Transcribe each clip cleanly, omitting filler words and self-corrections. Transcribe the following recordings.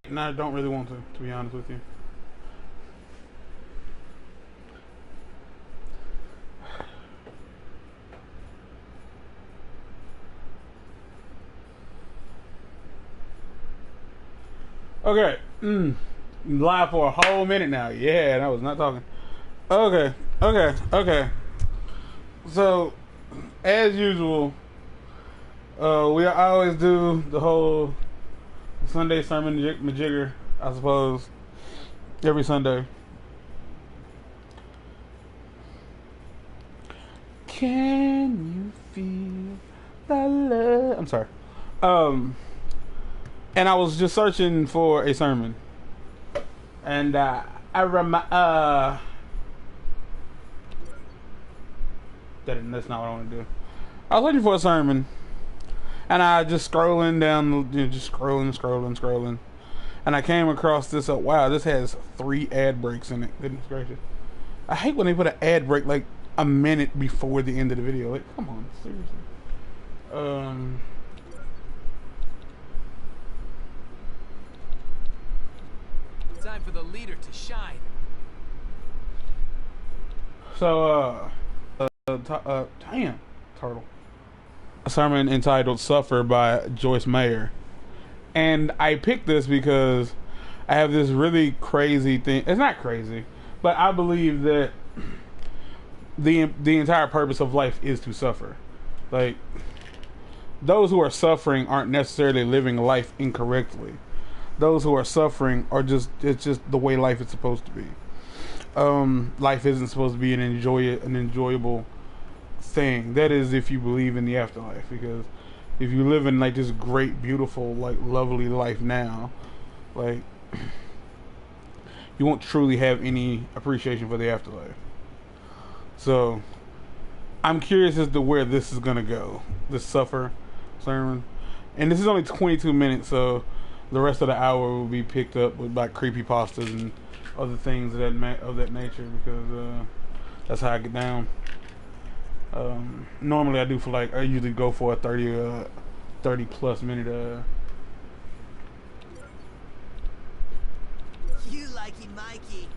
And I don't really want to be honest with you. Okay. Live for a whole minute now. Yeah, and I was not talking. Okay. So, as usual, we always do the whole Sunday sermon majigger, I suppose, every Sunday. Can you feel the love? I'm sorry. And I was just searching for a sermon, and that's not what I want to do. I was looking for a sermon, and I just scrolling down, just scrolling, and I came across this. Wow, this has 3 ad breaks in it. Goodness gracious! I hate when they put an ad break like a minute before the end of the video. Like, come on, seriously. Time for the leader to shine. So, damn, turtle. A sermon entitled "Suffer" by Joyce Meyer, and I picked this because I have this really crazy thing. It's not crazy, but I believe that the entire purpose of life is to suffer. Like, those who are suffering aren't necessarily living life incorrectly. Those who are suffering are it's just the way life is supposed to be. Life isn't supposed to be an enjoyable thing. That is, if you believe in the afterlife. Because if you live in like this great, beautiful, like lovely life now, like you won't truly have any appreciation for the afterlife. So I'm curious as to where this is gonna go. This suffer sermon, and this is only 22 minutes, so the rest of the hour will be picked up with like creepypastas and other things of that nature, because that's how I get down. Normally I usually go for a 30 plus minute. You likey Mikey.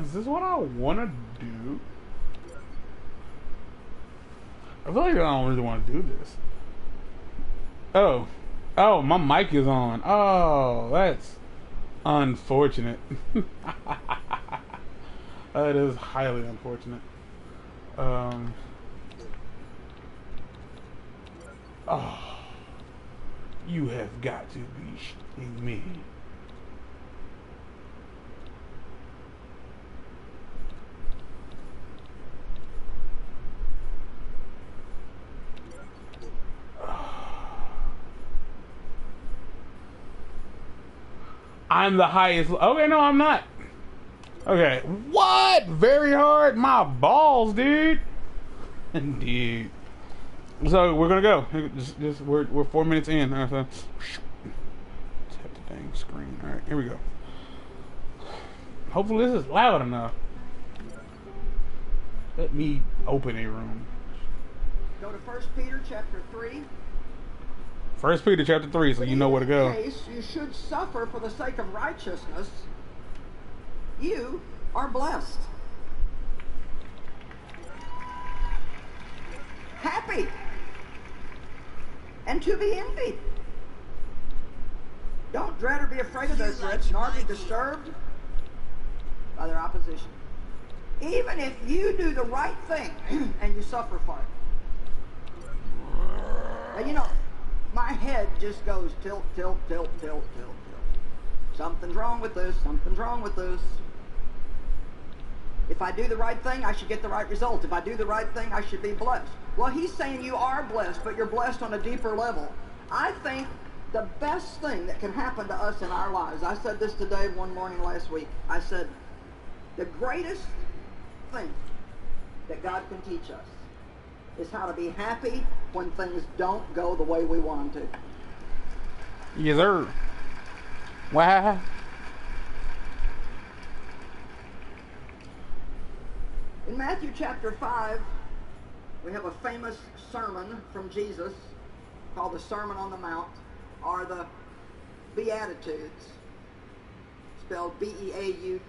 Is this what I want to do? I feel like I don't really want to do this. Oh, my mic is on. Oh, that's unfortunate. That is highly unfortunate. Oh, you have got to be shitting me. I'm the highest. Okay, no, I'm not. Okay, what? Very hard. My balls, dude. Indeed. So we're gonna go. We're 4 minutes in. So, tap the dang screen. All right, here we go. Hopefully this is loud enough. Let me open a room. Go to 1 Peter chapter 3. 1 Peter chapter 3, so you know where to go. In case you should suffer for the sake of righteousness, you are blessed. Happy. And to be envied. Don't dread or be afraid of their threats, nor be disturbed by their opposition. Even if you do the right thing and you suffer for it. Now, you know, my head just goes tilt. Something's wrong with this. If I do the right thing, I should get the right result. If I do the right thing, I should be blessed. Well, he's saying you are blessed, but you're blessed on a deeper level. I think the best thing that can happen to us in our lives, I said this to Dave one morning last week, I said, the greatest thing that God can teach us is how to be happy when things don't go the way we want them to. Yes, sir. Why? In Matthew chapter 5, we have a famous sermon from Jesus called the Sermon on the Mount, are the Beatitudes, spelled Beautitudes,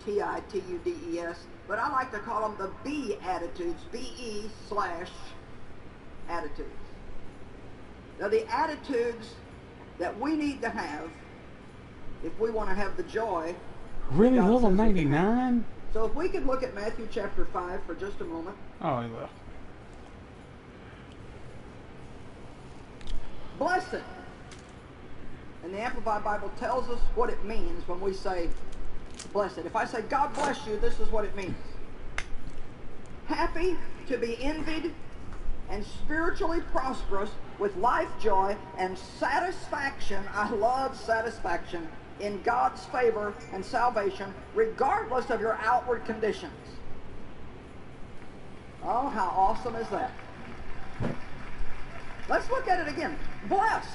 but I like to call them the Beatitudes, BE/attitudes. Now the attitudes that we need to have if we want to have the joy. Really, God level says we can have. 99? So if we could look at Matthew chapter 5 for just a moment. Oh, he left. Blessed. And the Amplified Bible tells us what it means when we say blessed. If I say God bless you, this is what it means. Happy, to be envied, and spiritually prosperous with life joy and satisfaction. I love satisfaction in God's favor and salvation, regardless of your outward conditions. Oh, how awesome is that? Let's look at it again. Blessed.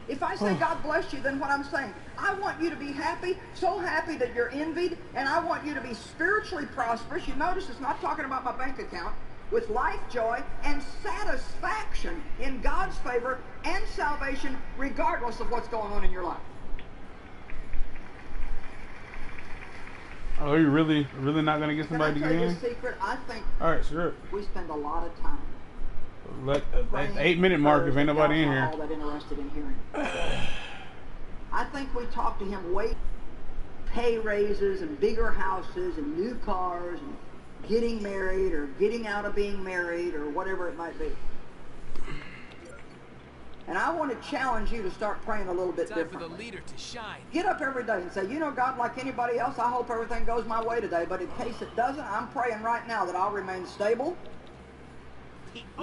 If I say God bless you, then what I'm saying, I want you to be happy, so happy that you're envied, and I want you to be spiritually prosperous. You notice it's not talking about my bank account. With life joy and satisfaction in God's favor and salvation, regardless of what's going on in your life. Oh, you really not gonna get somebody to Can I get tell you in? a secret? I think All right, sure. we spend a lot of time At the 8-minute mark, if ain't nobody in here. all that interested in hearing. I think we talk to him way pay raises and bigger houses and new cars and getting married or getting out of being married or whatever it might be. And I want to challenge you to start praying a little bit Time for differently. the leader to shine. Get up every day and say, you know, God, like anybody else, I hope everything goes my way today. But in case it doesn't, I'm praying right now that I'll remain stable,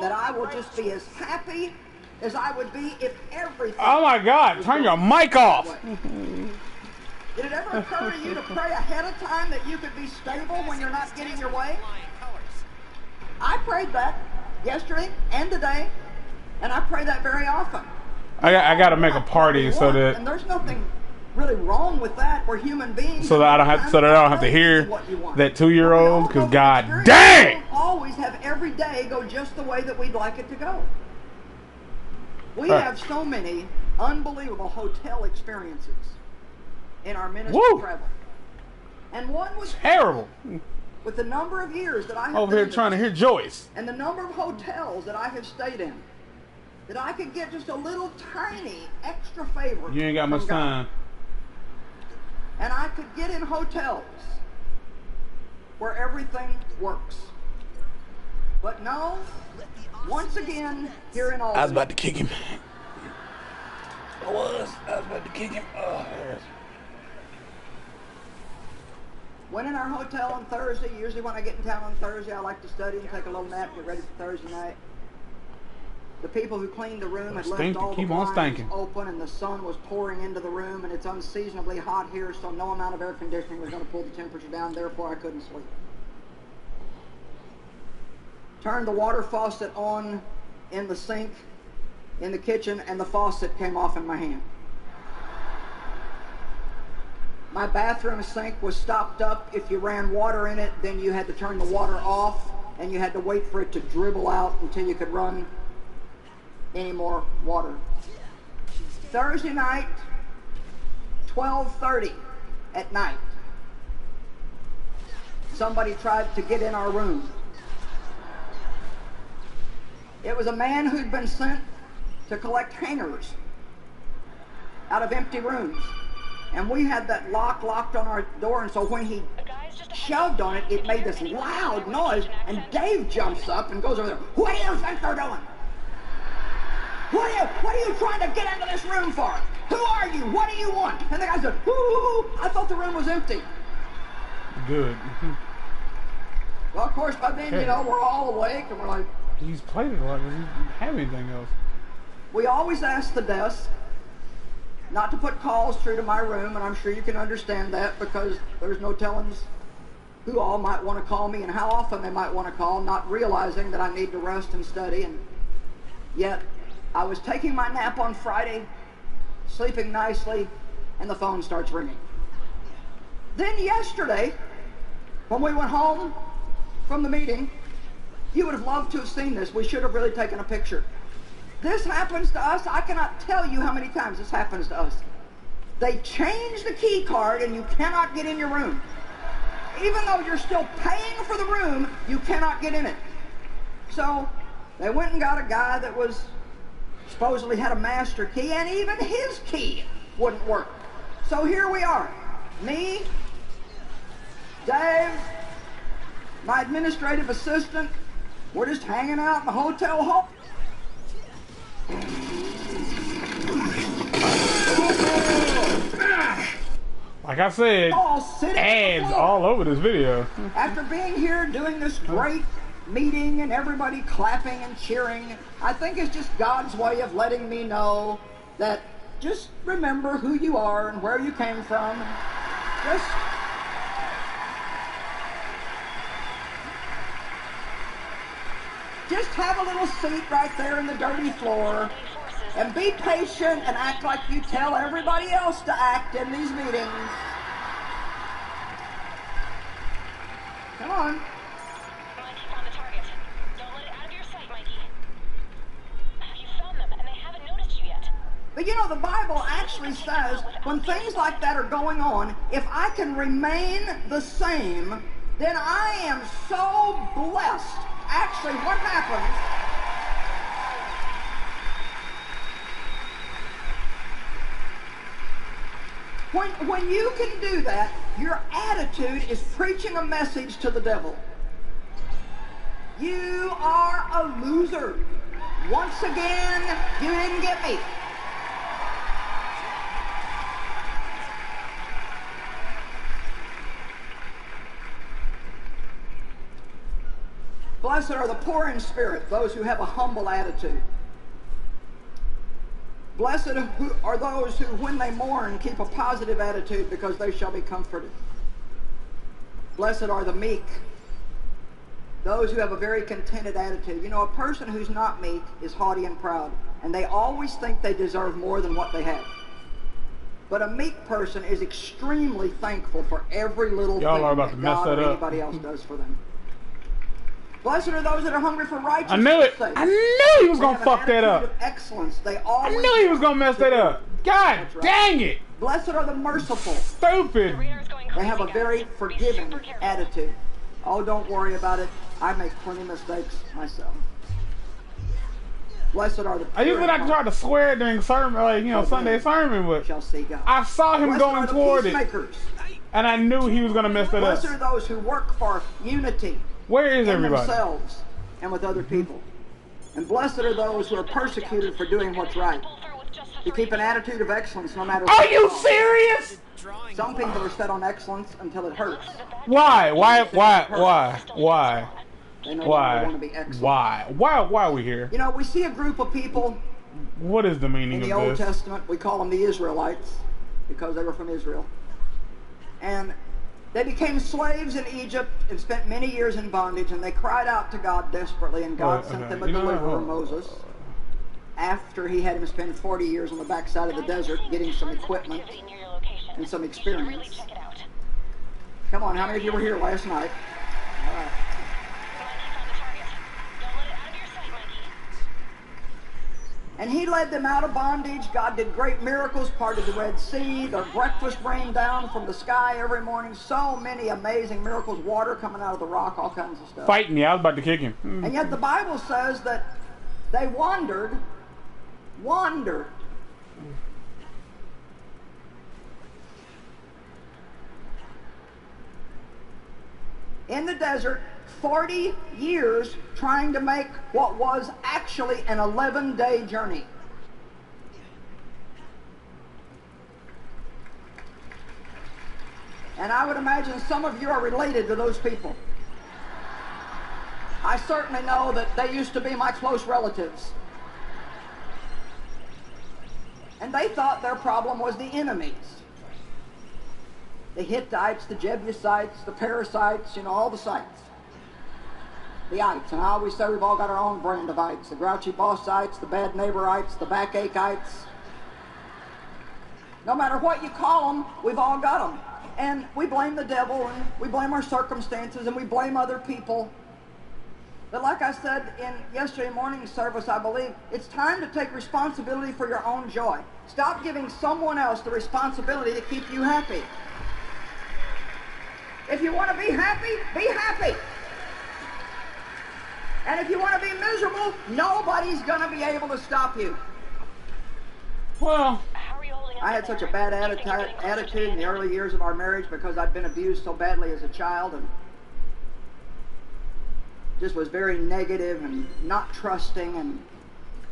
that I will just be as happy as I would be if everything. Oh my God! Turn your mic off. Did it ever occur to you to pray ahead of time that you could be stable when you're not getting your way? I prayed that yesterday and today, and I pray that very often. I got to make a party so that And there's nothing really wrong with that. We're human beings. so that I don't have to hear that 2-year-old. Because God dang, We don't always have every day go just the way that we'd like it to go. We Right. have so many unbelievable hotel experiences in our ministry Woo. travel. And one was terrible. with the number of years that I have Over here done trying to this, hear Joyce. and the number of hotels that I have stayed in, that I could get just a little tiny extra favor. You ain't got much from God. time. And I could get in hotels where everything works. But no, once again, here in Albany. I was about to kick him. I was about to kick him. Oh, yes. Went in our hotel on Thursday. Usually when I get in town on Thursday, I like to study and take a little nap, get ready for Thursday night. The people who cleaned the room had left Stinking. all the Keep on blinds stinking. open, and the sun was pouring into the room, and it's unseasonably hot here, so no amount of air conditioning was going to pull the temperature down. Therefore, I couldn't sleep. Turned the water faucet on in the sink in the kitchen, and the faucet came off in my hand. My bathroom sink was stopped up. If you ran water in it, then you had to turn the water off, and you had to wait for it to dribble out until you could run any more water. Thursday night, 12:30 at night, somebody tried to get in our room. It was a man who'd been sent to collect hangers out of empty rooms. And we had that locked on our door, and so when he shoved on it, it made this loud noise, and Dave jumps up and goes over there. What do you think they're doing? What are you trying to get into this room for? Who are you? What do you want? And the guy said, ooh, I thought the room was empty. Good. Well, of course, by then, we're all awake, and we're like, He's played it a lot. Does he have anything else? we always ask the desk not to put calls through to my room, and I'm sure you can understand that because there's no telling who all might want to call me and how often they might want to call, not realizing that I need to rest and study. And yet, I was taking my nap on Friday, sleeping nicely, and the phone starts ringing. Then yesterday, when we went home from the meeting, you would have loved to have seen this. We should have really taken a picture. This happens to us. I cannot tell you how many times this happens to us. They change the key card and you cannot get in your room. Even though you're still paying for the room, you cannot get in it. So they went and got a guy that was supposedly had a master key, and even his key wouldn't work. So here we are. Me, Dave, my administrative assistant, we're just hanging out in the hotel hall. Like I said, ads all over this video. After being here doing this great meeting and everybody clapping and cheering, I think it's just God's way of letting me know that just remember who you are and where you came from. Just have a little seat right there in the dirty floor and be patient and act like you tell everybody else to act in these meetings. Come on. Mikey found the target. Don't let it out of your sight, Mikey. You found them, and they haven't noticed you yet. But you know, the Bible actually says when things like that are going on, if I can remain the same, then I am so blessed. Actually, what happens... When you can do that, your attitude is preaching a message to the devil. You are a loser. Once again, you didn't get me. Blessed are the poor in spirit, those who have a humble attitude. Blessed are those who, when they mourn, keep a positive attitude, because they shall be comforted. Blessed are the meek, those who have a very contented attitude. You know, a person who's not meek is haughty and proud, and they always think they deserve more than what they have. But a meek person is extremely thankful for every little thing that God or anybody else does for them. Blessed are those that are hungry for righteousness. I knew it. I knew he was going to fuck that up. Excellence. I knew he was going to mess that up. God dang it. Blessed are the merciful. Stupid. They have a very forgiving attitude. Oh, don't worry about it. I make plenty of mistakes myself. Blessed are the pure. I usually not try to swear during sermon, like, you know, Sunday sermon, but shall see God. I saw him going toward it, and I knew he was going to mess that up. Blessed are those who work for unity. Where is in everybody? Themselves and with other people. And blessed are those who are persecuted for doing what's right. You keep an attitude of excellence no matter what. Are you serious? Some people are set on excellence until it hurts. Why? Why? They no longer want to be excellent. Why are we here? You know, we see a group of people. What is the meaning of this? In the Old Testament, we call them the Israelites because they were from Israel. And they became slaves in Egypt and spent many years in bondage, and they cried out to God desperately, and God sent them a deliverer, Moses, after he had him spend 40 years on the backside of the desert getting some equipment and some experience. Come on, how many of you were here last night? All right. And he led them out of bondage. God did great miracles, parted the Red Sea. Their breakfast rained down from the sky every morning. So many amazing miracles. Water coming out of the rock, all kinds of stuff. Fight me, I was about to kick him. And yet the Bible says that they wandered. In the desert, 40 years trying to make what was actually an 11-day journey. And I would imagine some of you are related to those people. I certainly know that they used to be my close relatives. And they thought their problem was the enemies. The Hittites, the Jebusites, the Perizzites, you know, all the sites. The ites, and I always say we've all got our own brand of ites. The grouchy bossites, the bad neighborites, the backache-ites. No matter what you call them, we've all got them. And we blame the devil, and we blame our circumstances, and we blame other people. But like I said in yesterday morning's service, I believe it's time to take responsibility for your own joy. Stop giving someone else the responsibility to keep you happy. If you want to be happy, be happy. And if you want to be miserable, nobody's going to be able to stop you. Well, I had such a bad attitude in the early years of our marriage because I'd been abused so badly as a child and just was very negative and not trusting and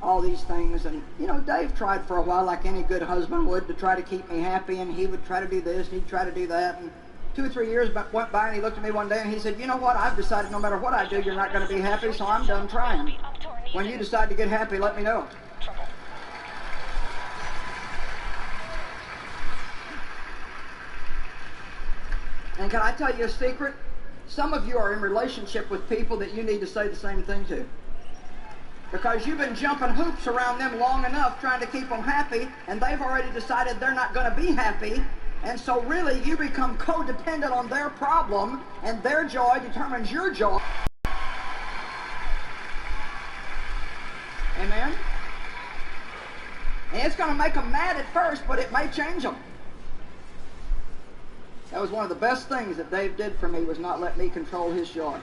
all these things. And, you know, Dave tried for a while, like any good husband would, to try to keep me happy, and he would try to do this and he'd try to do that. And 2 or 3 years went by and he looked at me one day and he said, you know what, I've decided no matter what I do, you're not going to be happy, so I'm done trying. When you decide to get happy, let me know. And can I tell you a secret? Some of you are in relationship with people that you need to say the same thing to. Because you've been jumping hoops around them long enough trying to keep them happy, and they've already decided they're not going to be happy. And so really you become codependent on their problem, and their joy determines your joy. Amen? And it's going to make them mad at first, but it may change them. That was one of the best things that Dave did for me, was not let me control his joy.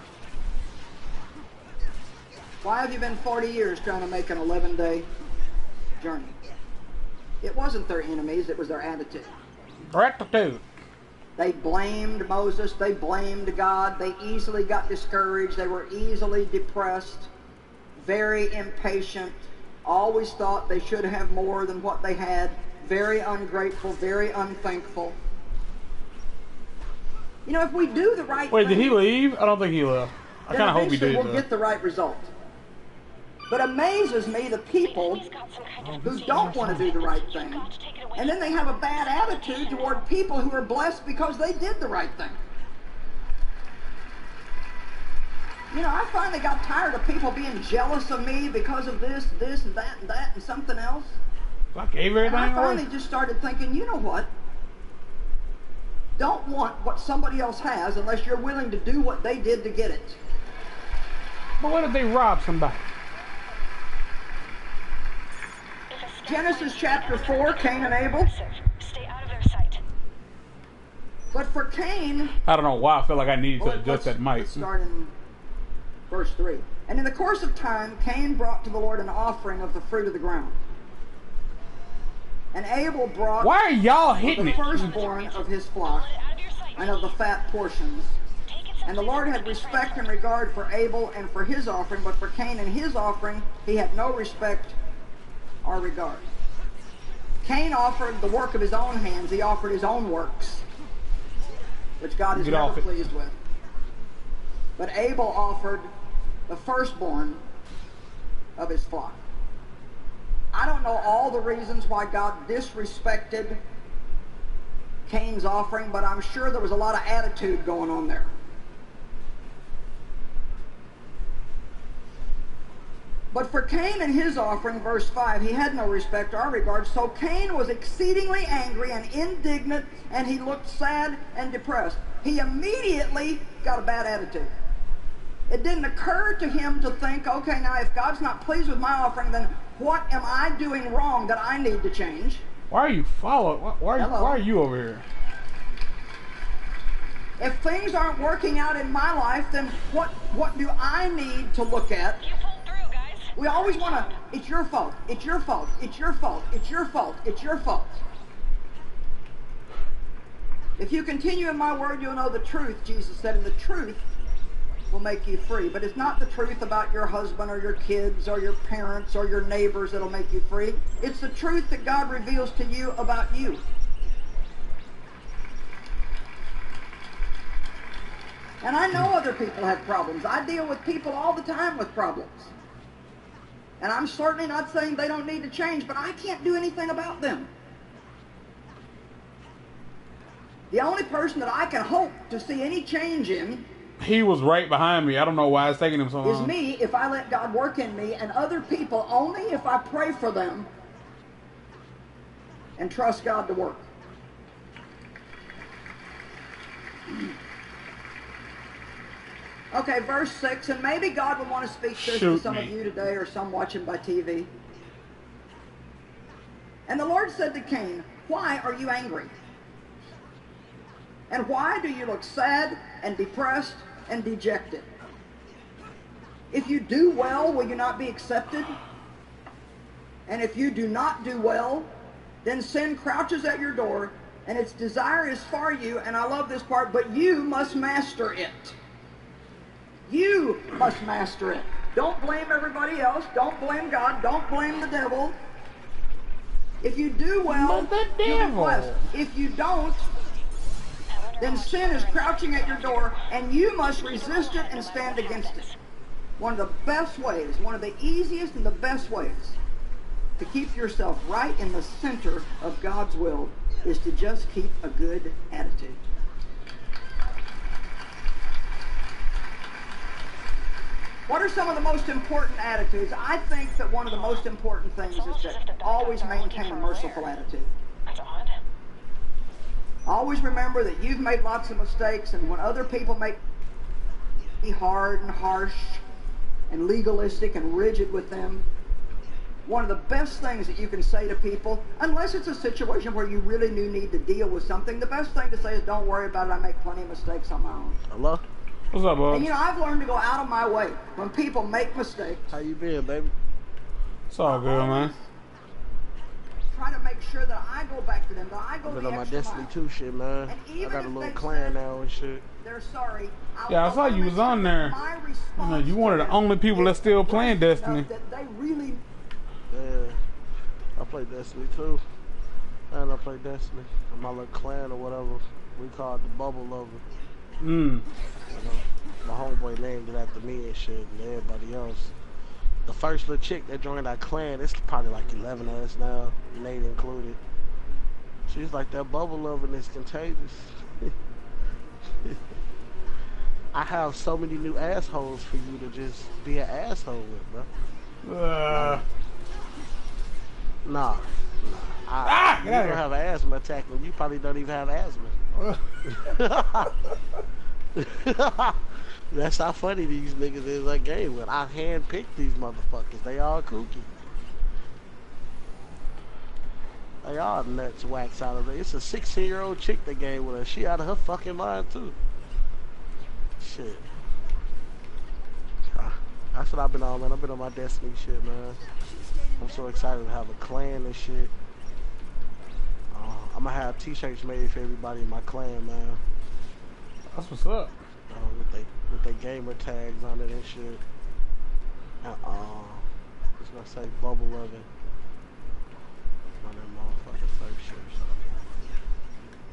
Why have you been 40 years trying to make an 11-day journey? It wasn't their enemies, it was their attitude. rectitude. They blamed Moses, they blamed God, they easily got discouraged, they were easily depressed, very impatient, always thought they should have more than what they had, very ungrateful, very unthankful. You know, if we do the right Wait, thing... did he leave? I don't think he left. I kind of hope he did. We'll get the right result. But amazes me the people who don't want to do the right thing, and then they have a bad attitude toward people who are blessed because they did the right thing. You know, I finally got tired of people being jealous of me because of this, and that, and something else. I gave everything And I away. finally just started thinking, you know what? Don't want what somebody else has unless you're willing to do what they did to get it. But what if they rob somebody? Genesis chapter 4, Cain and Abel. Stay out of their sight. But for Cain... I don't know why I feel like I need to adjust that mic. Let's start in verse 3. And in the course of time, Cain brought to the Lord an offering of the fruit of the ground. And Abel brought Why are y'all hitting the it? firstborn of his flock and of the fat portions. And the Lord had respect and regard for Abel and for his offering, but for Cain and his offering he had no respect or regard. Cain offered the work of his own hands. He offered his own works, which God is never pleased with. But Abel offered the firstborn of his flock. I don't know all the reasons why God disrespected Cain's offering, but I'm sure there was a lot of attitude going on there. But for Cain and his offering, verse 5, he had no respect or regard. So Cain was exceedingly angry and indignant, and he looked sad and depressed. He immediately got a bad attitude. It didn't occur to him to think, okay, now if God's not pleased with my offering, then what am I doing wrong that I need to change? Why are you following? Why are you over here? If things aren't working out in my life, then what do I need to look at? You pulled through, guys. We always want to, it's your fault, it's your fault, it's your fault, it's your fault, it's your fault. If you continue in my word, you'll know the truth, Jesus said, and the truth will make you free. But it's not the truth about your husband or your kids or your parents or your neighbors that'll make you free. It's the truth that God reveals to you about you. And I know other people have problems. I deal with people all the time with problems. And I'm certainly not saying they don't need to change, but I can't do anything about them. The only person that I can hope to see any change in He was right behind me. I don't know why it's taking him so long. is me if I let God work in me, and other people only if I pray for them and trust God to work. Okay, verse 6, and maybe God would want to speak this to Shoot some me. of you today or some watching by TV. And the Lord said to Cain, why are you angry? And why do you look sad and depressed and dejected? If you do well, will you not be accepted? And if you do not do well, then sin crouches at your door, and its desire is for you, and I love this part, but you must master it. You must master it. Don't blame everybody else. Don't blame God. Don't blame the devil. If you do well, you'll be blessed. If you don't, then sin is crouching at your door, and you must resist it and stand against it. One of the best ways, one of the easiest and the best ways to keep yourself right in the center of God's will is to just keep a good attitude. What are some of the most important attitudes? I think that one of the most important things is to always maintain a merciful attitude. That's odd. Always remember that you've made lots of mistakes, and when other people make be hard and harsh and legalistic and rigid with them, one of the best things that you can say to people, unless it's a situation where you really do need to deal with something, the best thing to say is, don't worry about it, I make plenty of mistakes on my own. Hello? What's up, bud? And you know, I've learned to go out of my way when people make mistakes. How you been, baby? It's all good, man. Try to make sure that I go back to them, that I go I've been the on my extra Destiny mile. 2 shit, man. And I even got a if little they clan said now and shit. they're sorry. Yeah, I saw you was on there. You know, you one of the only people that's still playing Destiny. That they really Yeah. I play Destiny 2. And I play Destiny. And my little clan or whatever. We call it the Bubble Lover. Mm. You know, my homeboy named it after me and shit, and everybody else. The first little chick that joined our clan, it's probably like 11 of us now, Nate included. She's like, that bubble loving is contagious. I have so many new assholes for you to just be an asshole with, bro. Nah. You get out of don't here. have an asthma attack, and you probably don't even have asthma. That's how funny these niggas is I game with. I handpicked these motherfuckers. They all kooky. They all nuts wax out of it. It's a 16-year-old chick that game with her. She out of her fucking mind too. Shit. That's what I've been on, man. I've been on my Destiny shit, man. I'm so excited to have a clan and shit. I'm gonna have t-shirts made for everybody in my clan, man. That's what's up. With they gamer tags on it and shit. It's gonna say bubble loving on that motherfucking first shirt.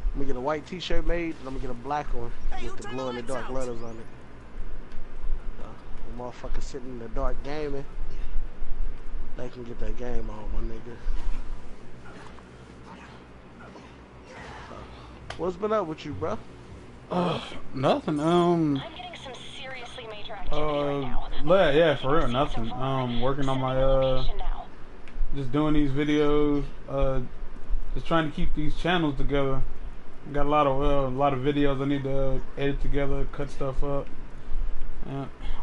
I'm gonna get a white t-shirt made, and I'm gonna get a black one with the glow in the dark letters on it. The motherfucker sitting in the dark gaming, they can get that game on, my nigga. What's been up with you, bro? Nothing. I'm getting some seriously major activity right now. Yeah, for real, nothing. Working on my just doing these videos. Just trying to keep these channels together. Got a lot of videos I need to edit together, cut stuff up.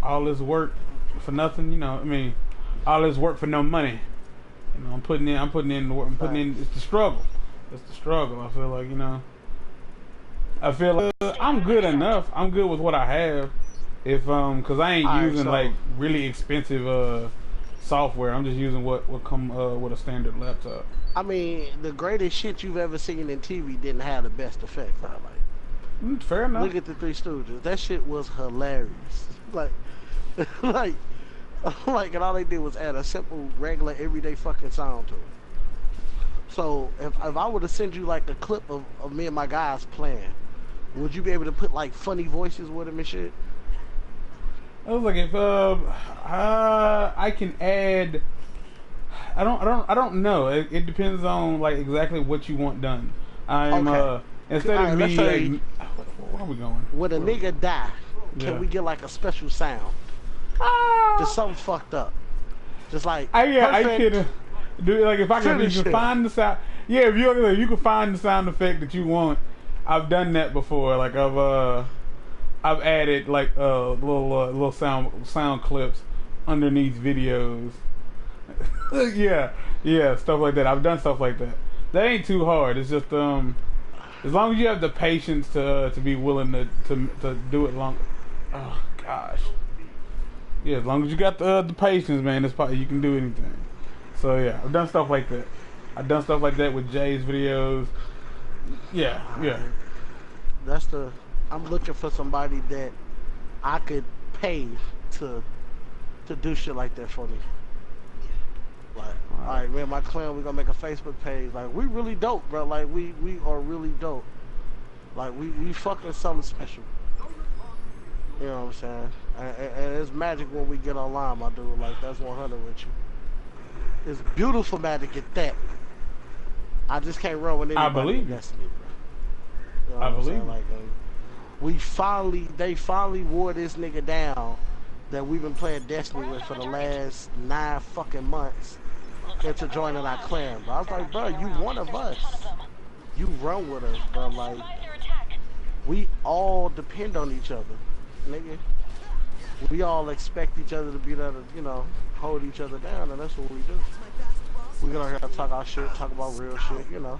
All this work for nothing, you know. I mean, all this work for no money. You know, I'm putting in the work. It's the struggle. It's the struggle. I feel like, you know. I feel like I'm good enough. I'm good with what I have. If cause I ain't using like really expensive software. I'm just using what come with a standard laptop. I mean, the greatest shit you've ever seen in TV didn't have the best effects. I like. Fair enough. Look at the Three Stooges. That shit was hilarious. Like, and all they did was add a simple, regular, everyday fucking sound to it. So if I were to send you like a clip of me and my guys playing, would you be able to put like funny voices with them and shit? I was like, if I can add, I don't know. It depends on like exactly what you want done. I'm Okay. Instead of me, like, where are we going? When a nigga die, Yeah. can we get like a special sound? Just something fucked up. Just like I perfect. could do like if I can Finish it. find the sound. Yeah, if you can find the sound effect that you want. I've done that before. Like I've added like little sound clips underneath videos. yeah, stuff like that. I've done stuff like that. That ain't too hard. It's just as long as you have the patience to be willing to do it long. Oh gosh. Yeah, as long as you got the patience, man, it's probably, you can do anything. So yeah, I've done stuff like that. I've done stuff like that with Jay's videos. Yeah. I'm looking for somebody that I could pay to do shit like that for me. Like, alright, man, my clan, we gonna make a Facebook page. Like, we really dope, bro. Like, we are really dope. Like, we fucking something special. You know what I'm saying? And it's magic when we get online, my dude. Like, that's 100 with you. It's beautiful magic at that. I just can't run with anybody. I believe in Destiny, bro. You know I believe like, they finally wore this nigga down that we've been playing Destiny with for the last 9 fucking months into joining our clan, bro. I was like, bro, you one of us. You run with us, bro. Like, we all depend on each other, nigga. We all expect each other to be there to, you know, hold each other down, and that's what we do. We get out here to talk our shit, talk about real shit, you know.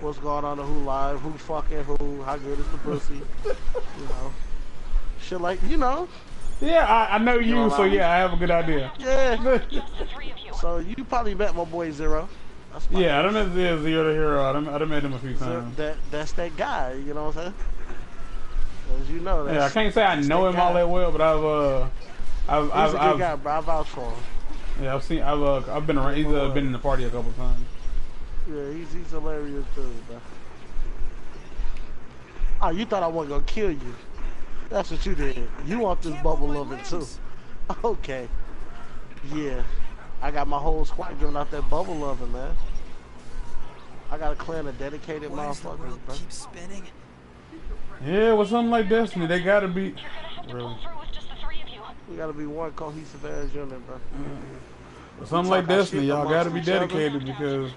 What's going on, who live, who fucking who, how good is the pussy, you know. Shit like, you know. Yeah, I know you, so yeah, I have a good idea. Yeah. So you probably met my boy Zero. Yeah, I don't know if Zero the Hero. I done met him a few times. That's that guy, you know what I'm saying? As you know, I can't say I know him all that well, but he's a good guy, bro. I vouch for him. Yeah, I've been around. He's been in the party a couple times. Yeah, he's hilarious dude, bro. Oh, you thought I wasn't gonna kill you? That's what you did. You want this bubble loving too? Okay. Yeah, I got my whole squad giving out that bubble loving, man. I got a clan of dedicated motherfuckers, bro. Keep spinning. Yeah, with something like Destiny, they gotta be. Really. We gotta be one cohesive ass unit, bro. With something like Destiny, y'all gotta be dedicated because,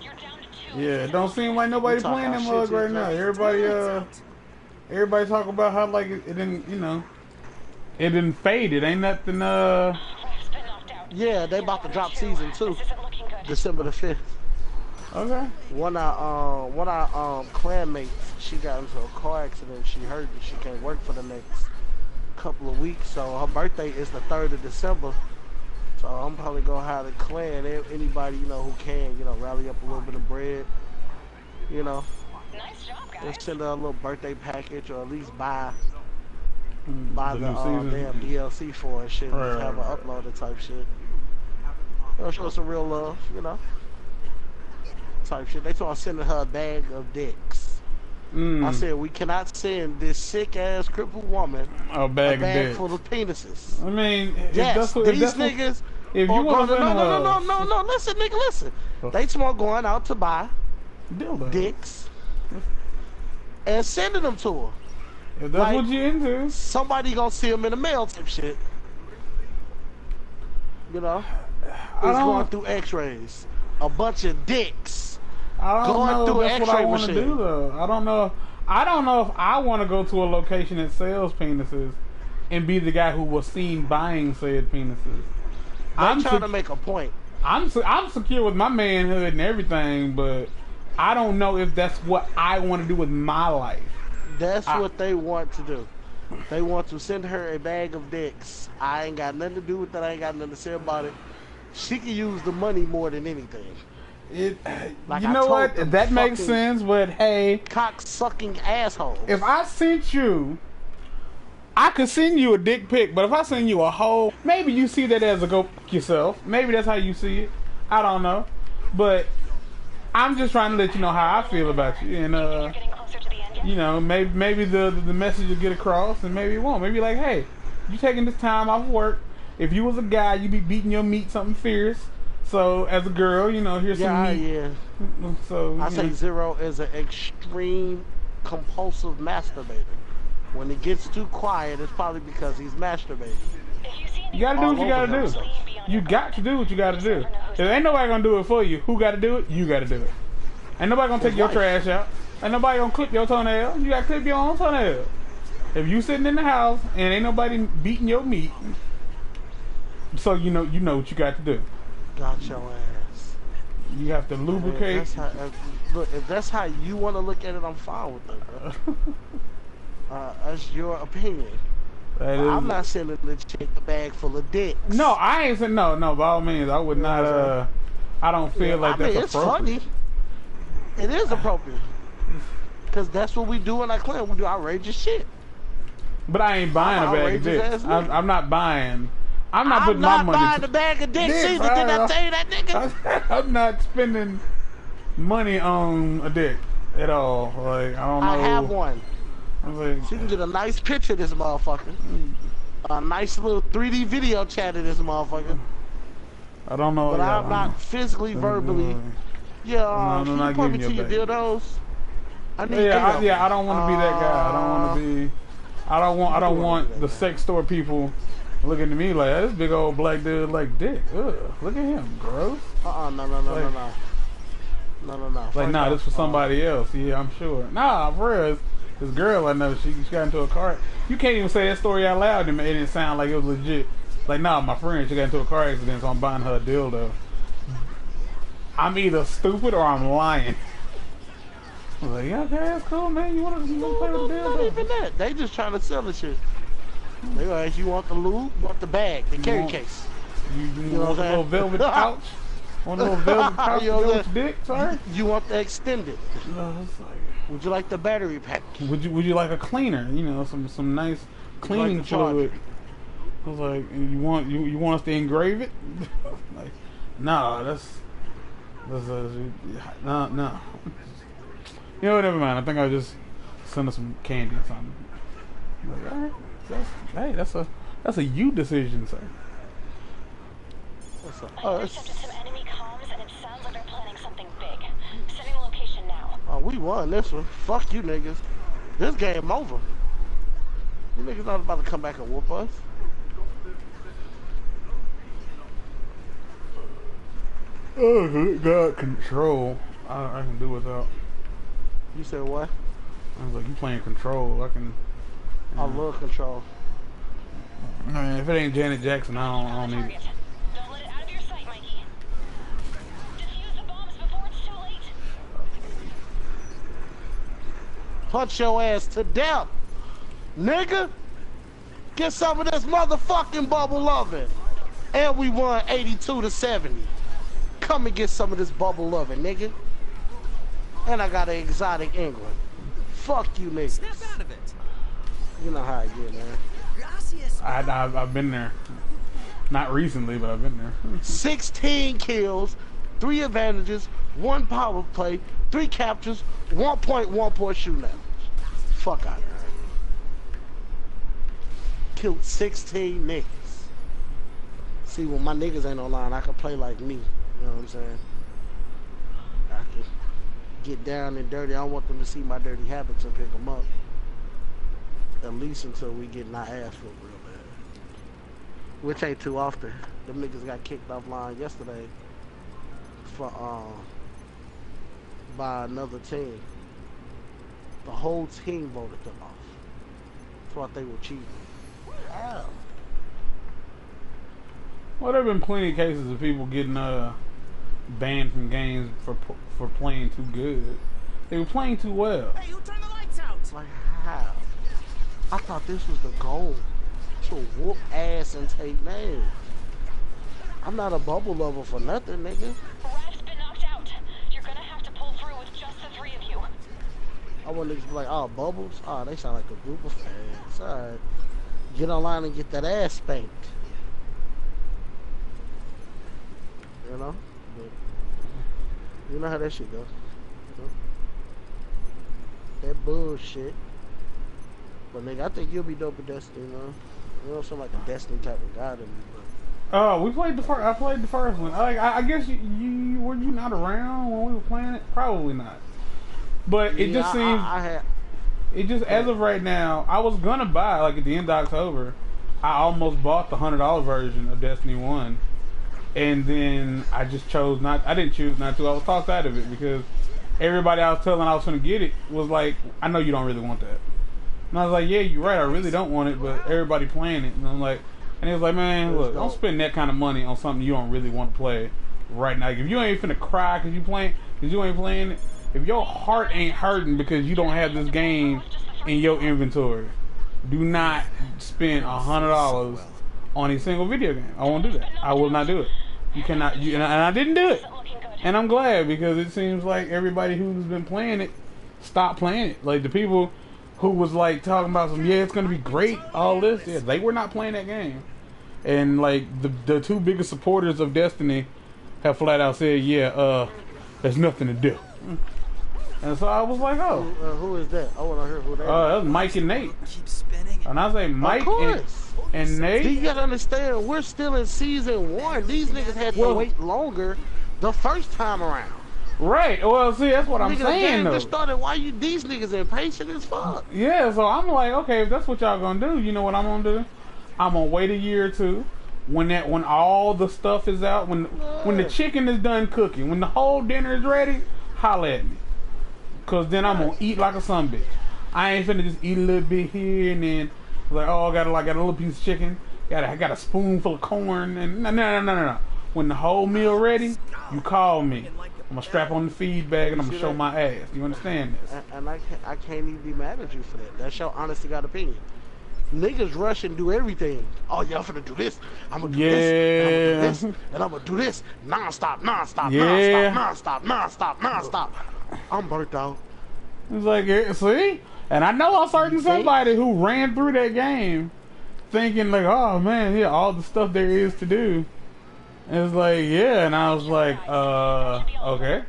yeah, it don't seem like nobody playing them mugs right now. Everybody talk about how like it didn't, you know, it didn't fade. It ain't nothing. Yeah, they about to drop season 2, December the 5th. Okay. One of our clanmates, she got into a car accident. She hurt and she can't work for the next couple of weeks. So her birthday is the 3rd of December. So I'm probably gonna have the clan, anybody, you know, who can, you know, rally up a little bit of bread, you know. Nice job, guys. And send her a little birthday package, or at least buy the damn DLC for her shit, and have her upload it type shit. You know, show some real love, you know. Type shit. They told me sending her a bag of dicks. I said we cannot send this sick ass crippled woman a bag full of penises. I mean, yes, these niggas. If you want to, no, listen, nigga, listen. They smart going out to buy dicks and sending them to her. If that's like, what you into, somebody gonna see them in the mail type shit. You know, it's going through X-rays. A bunch of dicks. I don't know through if that's what I want to do though. I don't know if I want to go to a location that sells penises and be the guy who was seen buying said penises. I'm trying to make a point. I'm secure with my manhood and everything, but I don't know if that's what I want to do with my life. That's what they want to do. They want to send her a bag of dicks. I ain't got nothing to do with that. I ain't got nothing to say about it. She can use the money more than anything. Like you know what? That makes sense, but hey, cock-sucking asshole. If I sent you, I could send you a dick pic, but if I send you a whole, maybe you see that as a go fuck yourself. Maybe that's how you see it. I don't know, but I'm just trying to let you know how I feel about you, and you know, maybe the message will get across, and maybe it won't. Maybe like, hey, you taking this time off work. If you was a guy, you'd be beating your meat something fierce. So as a girl, you know, here's some meat. Yeah. So I say Zero is an extreme compulsive masturbator. When he gets too quiet, it's probably because he's masturbating. You gotta do what you gotta do. You got to do what you gotta do. If ain't nobody gonna do it for you, who gotta do it? You gotta do it. Ain't nobody gonna take your trash out. Ain't nobody gonna clip your toenail. You gotta clip your own toenail. If you sitting in the house and ain't nobody beating your meat, so you know what you got to do. Got your ass. You have to lubricate. Look, if that's how you want to look at it, I'm fine with it, bro. That's your opinion. I'm not sending the chick a bag full of dicks. No, I ain't saying no. By all means, I would not. I don't feel like that's it's appropriate. funny. It is appropriate. Because that's what we do in our clan. We do outrageous shit. But I ain't buying a bag of dicks. I'm not buying. I'm not putting my money. I'm not buying a bag of dicks either. Did I tell you that, nigga? I'm not spending money on a dick at all. Like, I don't know. I have one. Like, so you can get a nice picture of this motherfucker. A nice little 3D video chat of this motherfucker. I don't know. But I'm not physically, verbally. Yeah, can you point me to your dildos? I need I don't want to be that guy. I don't want to be. I don't want the sex store people looking at me like this big old black dude like dick. Ugh, look at him, gross. No. Like, nah, this for somebody else. Yeah, I'm sure. Nah, for real. This girl I know, she got into a car. You can't even say that story out loud and it didn't sound like it was legit. Like, nah, my friend, she got into a car accident, so I'm buying her a dildo. I'm either stupid or I'm lying. I was like, yeah, okay, that's cool, man. You wanna play with the dildo? Not even that. They just trying to sell the shit. They gonna ask you want the lube, you want the bag, the carry case. You want a little velvet pouch? Want a little velvet pouch to go with your dick, sorry? You want the extended. No, it's like, would you like the battery pack? Would you like a cleaner? You know, some nice cleaning fluid. I was like, you want us to engrave it? Like, nah, that's no. You know what? Never mind. I think I'll just send her some candy or something. Like, all right, that's a you decision, sir. I intercepted some enemy comms, and it sounds like they're planning something big. Sending the location now. Oh, we won this one. Fuck you niggas. This game over. You niggas not about to come back and whoop us. Oh, God, control. I can do without. You said what? I was like, you playing control. I can. I love control. I mean, if it ain't Janet Jackson, I don't need it. Don't let it out of your sight, Mikey. Defuse the bombs before it's too late. Punch your ass to death, nigga. Get some of this motherfucking bubble loving. And we won 82-70. Come and get some of this bubble loving, nigga. And I got an exotic England. Fuck you, niggas. Snap out of it. You know how I get, man. Gracias. I've been there. Not recently, but I've been there. 16 kills, 3 advantages, 1 power play, 3 captures, 1.1 point shooting average. Fuck out of here. Killed 16 niggas. See, when my niggas ain't online, I can play like me. You know what I'm saying? I can get down and dirty. I don't want them to see my dirty habits and pick them up. At least until we get in our ass whooped real bad. Which ain't too often. Them niggas got kicked offline yesterday for by another team. The whole team voted them off. Thought they were cheating. Wow. Well, there have been plenty of cases of people getting banned from games for playing too good. They were playing too well. Hey, who turned the lights out? Like how? I thought this was the goal. To whoop ass and take names. I'm not a bubble lover for nothing, nigga. Rev's been knocked out. You're gonna have to pull through with just the 3 of you. I want niggas to be like, oh, bubbles? Oh, they sound like a group of fans. Alright. Get online and get that ass spanked. You know? But you know how that shit goes. You know? That bullshit. But nigga, I think you'll be dope at Destiny, man. You don't sound like a Destiny type of guy to me, but... Oh, we played the first. I played the first one. I guess you were you not around when we were playing it? Probably not. But it just seems. It just as of right now, I was gonna buy like at the end of October. I almost bought the $100 version of Destiny 1, and then I just chose not. I didn't choose not to. I was talked out of it because everybody I was telling I was gonna get it was like, I know you don't really want that. And I was like, yeah, you're right. I really don't want it, but everybody playing it. And I'm like, and he was like, man, look, don't spend that kind of money on something you don't really want to play right now. If you ain't finna cry because you ain't playing it, if your heart ain't hurting because you don't have this game in your inventory, do not spend $100 on a single video game. I won't do that. I will not do it. You cannot. And I didn't do it. And I'm glad because it seems like everybody who's been playing it stopped playing it. Like the people who was like talking about some, yeah, it's gonna be great, all this, yeah, they were not playing that game. And like the two biggest supporters of Destiny have flat out said, yeah, there's nothing to do. And so I was like, oh, who is that? I want to hear who that is. That was Mike and Nate. Keep spinning. And I say Mike and Nate. You gotta understand, we're still in season 1. These niggas had to wait longer the first time around. Right. Well, see, that's what I'm saying, the game though. just started. Why you these niggas impatient as fuck? Yeah, so I'm like, okay, if that's what y'all gonna do, you know what I'm gonna do? I'm gonna wait a year or two when all the stuff is out, when the chicken is done cooking, when the whole dinner is ready, holla at me. Cause then I'm gonna eat like a sumbitch. I ain't finna just eat a little bit here and then like, oh, I got a little piece of chicken, I got a spoonful of corn, and no. When the whole meal ready, you call me. I'm gonna strap on the feed bag and I'm gonna show my ass. You understand this? And I can't even be mad at you for that. That's your honest to God opinion. Niggas rush and do everything. Oh, y'all finna do this. I'm gonna do this. And I'm gonna do this. Non-stop. I'm burnt out. It's like, see? And I know I'm certain somebody who ran through that game thinking like, oh man, yeah, all the stuff there is to do. And it's like, yeah, and I was like, okay.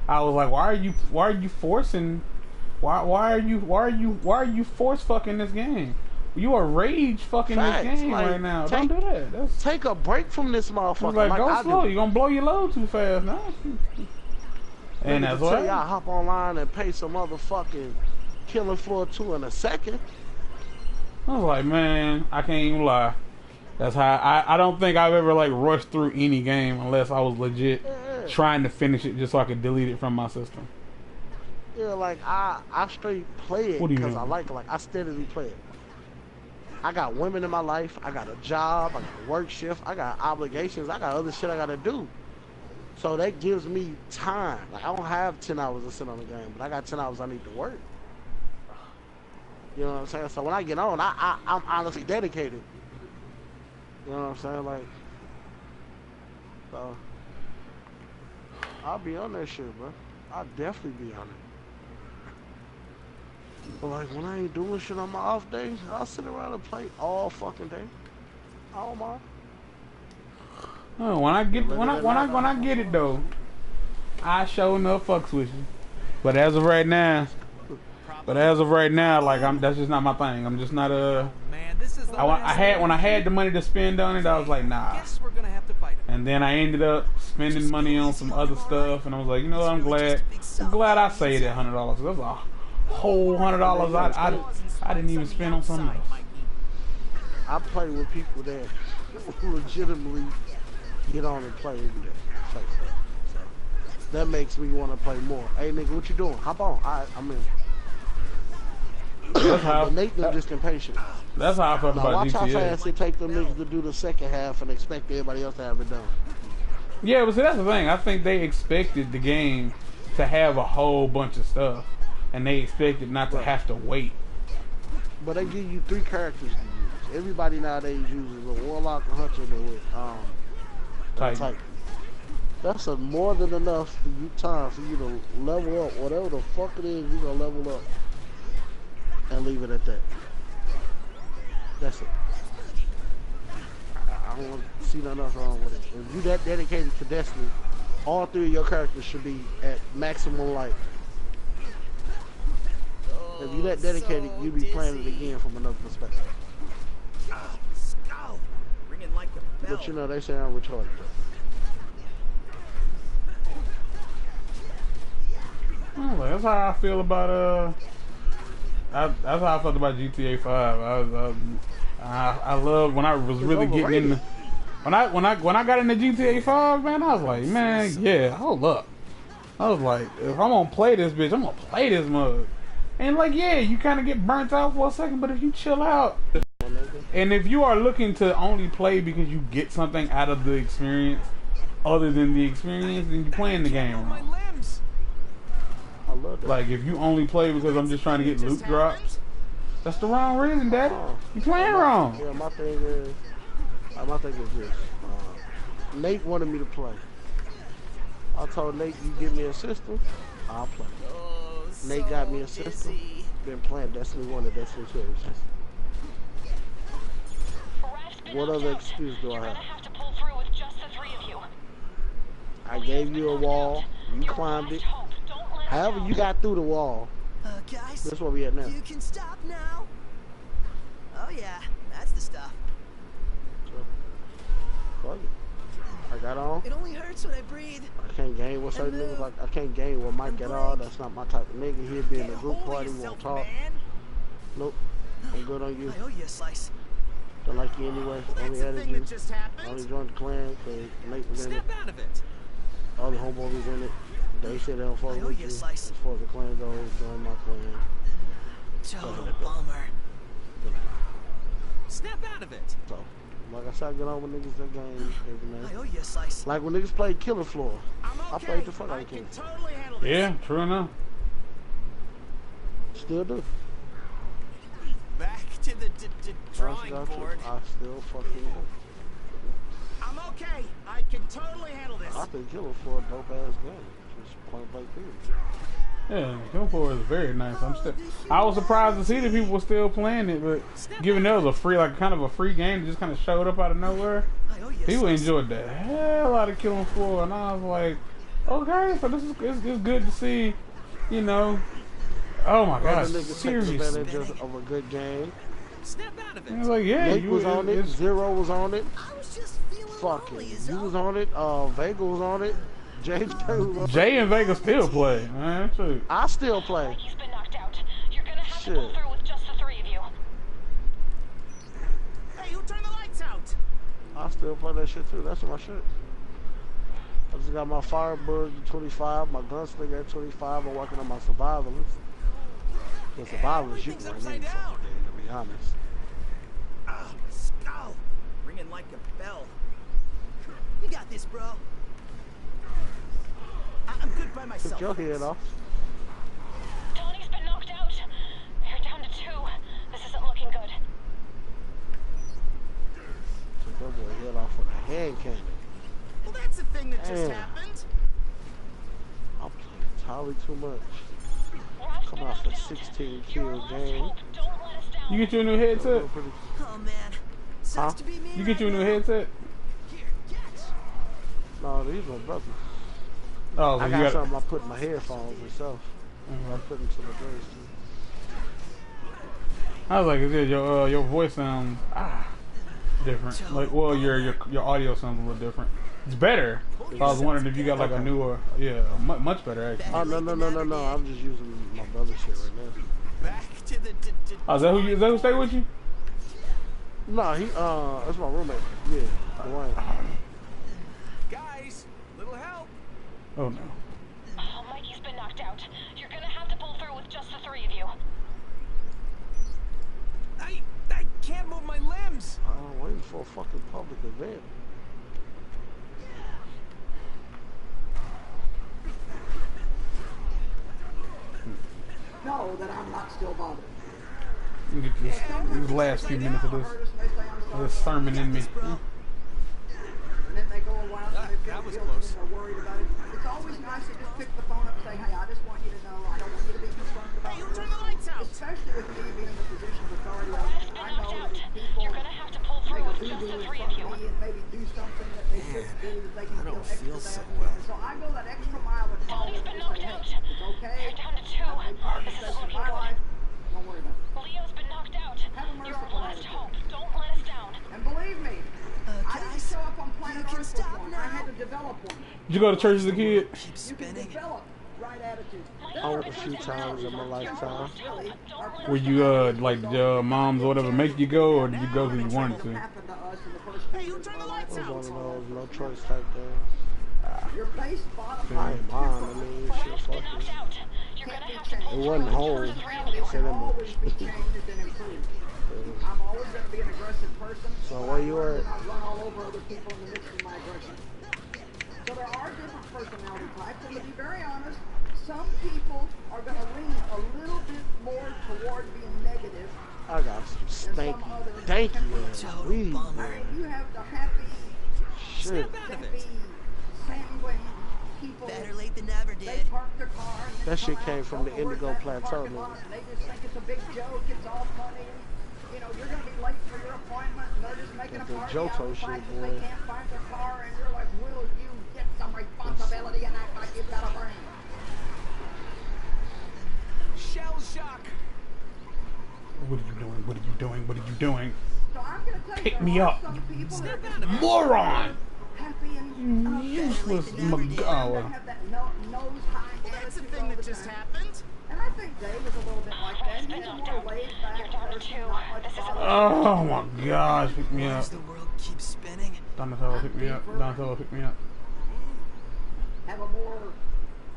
I was like, why are you forcing? Why are you force fucking this game? You are rage fucking this game right now. Don't do that. Take a break from this motherfucker. Like go slow. You're gonna blow your load too fast now. And that's why y'all hop online and pay some motherfucking Killing Floor 2 in a second. I was like, man, I can't even lie. That's how I don't think I've ever like rushed through any game unless I was legit trying to finish it just so I could delete it from my system. Yeah, like I straight play it because I like it. Like I steadily play it. I got women in my life. I got a job. I got a work shift. I got obligations. I got other shit I gotta do. So that gives me time. Like I don't have 10 hours to sit on the game, but I got 10 hours I need to work. You know what I'm saying? So when I get on, I'm honestly dedicated. You know what I'm saying? Like, so I'll be on that shit, bro. I'll definitely be on it. But like when I ain't doing shit on my off day, I'll sit around and play all fucking day. I don't mind. Oh, when I get it though, I sure enough fucks with you. But as of right now, like that's just not my thing. I'm just not Man, this is the when I had the money to spend on it, I was like, nah. Guess we're gonna have to fight him. And then I ended up spending money on some other stuff, and I was like, you know what? I'm glad I saved that $100. That's a whole $100 I didn't even spend on something else. I play with people that legitimately get on and play every day. Play stuff. So that makes me want to play more. Hey nigga, what you doing? Hop on. I'm in. That's how Nate them just impatient. That's how I felt about watch GTA. How fast it take them niggas to do the second half and expect everybody else to have it done. Yeah, but see, that's the thing. I think they expected the game to have a whole bunch of stuff, and they expected not to have to wait. But they give you 3 characters to use. Everybody nowadays uses a warlock, a hunter, and Titan. That's more than enough for you time for you to level up whatever the fuck it is you're gonna level up. And leave it at that. That's it. I don't want to see nothing else wrong with it. If you that dedicated to Destiny, all 3 of your characters should be at maximum life. If you that dedicated, you be playing it again from another perspective. But you know, they say I'm retarded. Oh, that's how I feel about that's how I felt about GTA 5. I loved when I was really getting in. When I got into GTA 5, man, I was like, man, yeah, hold up. I was like, if I'm gonna play this bitch, I'm gonna play this mug. And like, yeah, you kind of get burnt out for a second, but if you chill out, and if you are looking to only play because you get something out of the experience, other than the experience, then you're playing the game wrong. I love that. Like, if you only play because I'm just trying to get loot drops, that's the wrong reason, Daddy. You playing wrong. Yeah, my thing is this. Nate wanted me to play. I told Nate, you give me a system, I'll play. Oh, Nate got me a system. Been playing Destiny 1 and Destiny 2 ever since. What other excuse do I have? I gave you a wall. You climbed it. However, you got through the wall. Guys, That's where we at now. you can stop now. Oh yeah, that's the stuff. So, fuck it. I got on. It only hurts when I breathe. I can't game with certain niggas. Like I can't game with Mike at all. That's not my type of nigga. He'll be in a group party, won't talk. Nope. I'm good on you. I owe you a slice. Don't like you anyway. Only added you. Only joined the clan because Nate was in it. Snap out of it. All the homeboys was in it. They said they don't fuck I owe with you you. a As slice. far as the clan goes, join my clan. Total bummer. Snap out of it. So, like I said, I get on with niggas that game every I night. owe you a slice. Like when niggas played Killer Floor, I played the fuck out of Killer Floor. Yeah, true enough. Still do. Back to the drawing Honestly, board. I still fucking do. I'm okay. I can totally handle this. I think Killer Floor a dope ass game. Just point blank period. Yeah, Kill 4 is very nice. I was surprised to see that people were still playing it, but given that was a free, like kind of a free game that just kind of showed up out of nowhere, I owe you a people slice. enjoyed the hell out of Killing 4, and I was like, okay, so this is it's good to see, you know. Oh my gosh, Other niggas take seriously. advantage of a good game. Snap out of I was it. like, yeah, Nate was on it. Zero was on it. I was just feeling Fucking, lonely as you hell. was on it. Vega was on it. James K was on it. Jay and Vega still play, man. Shoot. I still play. He's been knocked out. You're gonna have to Shit. pull through with just the three of you. Hey, who turned the lights out? I still play that shit too. That's my shit. I just got my Firebug at 25, my Gunslinger at 25. I'm working on my Survivalist. The Survivalist, you can run any fucking game, to be honest. Ah, skull. Ringing like a bell. You got this, bro. I'm good by myself. Took your head off. Tony's been knocked out. You're down to 2. This isn't looking good. Took your boy head off with a hand cannon. Well, that's a thing that just Damn. happened. I'm playing entirely too much. Rob's Coming been off a knocked out. 16 You're kill our last game. hope. Don't let us down. You get you a new headset? Oh man, sucks to be me. You get you a right new now. headset? Here, catch. No, these are brothers. Oh, so I you got got. something I put in my headphones myself. I put them to the brace too. I was like, is your voice sounds different. Like, well, your audio sounds a little different. It's better. So I was wondering if you got like a newer, much better actually. Oh, no. I'm just using my brother's shit right now. Back to the Oh, is that who stay with you? No, that's my roommate. Yeah, Dwayne. guys. Little help. Oh no. Oh, Mikey's been knocked out. You're gonna have to pull through with just the 3 of you. I can't move my limbs. I'm waiting for a fucking public event. Know that I'm not still bothered. Let me get these last few minutes of this sermon in me. And then they go around and they feel that was guilty close. and they're worried about it. It's always nice to just pick the phone up and say, hey, I just want you to know, I don't want you to be concerned about Hey, who this. turned the lights out? Especially with me being in the position of authority. Rob's been I knocked know out. that people You're gonna have to pull through make a with just boo-boo the in 3 of front you. of me and maybe do something that they shouldn't do that they can I don't feel feel extra so bad for. well. And so I go that extra mile to call Tony's them been and say, knocked hey, out. it's okay. You're down to 2. I made bad This mistakes isn't in looking my life. good. Don't worry about it. Leo's been knocked out. Have a You're our merciful last attitude. hope. Don't let us down. And believe me, I didn't Guys, show up on planet you can Earth with stop one. now. I had to develop one. Did you go to church as a kid? Keep You can spinning. develop right attitude. I went a few times in my lifetime. Were you like the moms or whatever make you go, or did you go because you wanted to? Happened to us in the first Hey, who turned the lights It was out? one of those no choice type things. Your base bottom I ain't mine. I mean, shit, Rob's been fuck knocked it. out. You're can't gonna be have to changed. pull It wasn't through. whole. This is Personality Say can that much. always be changed and improved. I'm always going to be an aggressive person. So but where I you learn at? to not run all over other people in the midst of my aggression. So there are different personality types, and to be very honest, some people are going to lean a little bit more toward being negative I got some than some stanky, others. danky Total weed, bummer. I man. mean, you have the happy, Shit. Out of happy, it. sanguine people. Better late than never, They did. park their car and then That shit come out, came from don't the know where Indigo it's at in the Plateau, parking lot, nigga. and they just think it's a big joke. It's all funny. And, you know, you're gonna be late for your appointment, and they're just making a That party out Johto of the shit, fact that boy. they can't find their car, and you're like, will you get some responsibility and act like you've got a brain? Shell shock. What are you doing? What are you doing? What are you doing? So I'm gonna tell you, Pick there me are up, some people that Step are out of it. Moron! happy and Useless Better late than never, dude. that McGowan. have that nose high That's a attitude thing all that the just time. happened. And I think Dave is a little bit like that. He's Spin a off more down. laid back You're down to person, two. not much This isn't bothered. Oh my gosh, pick me Why up. does the world keep spinning? Donatello, pick me up. Donatello, pick me up. Have a more,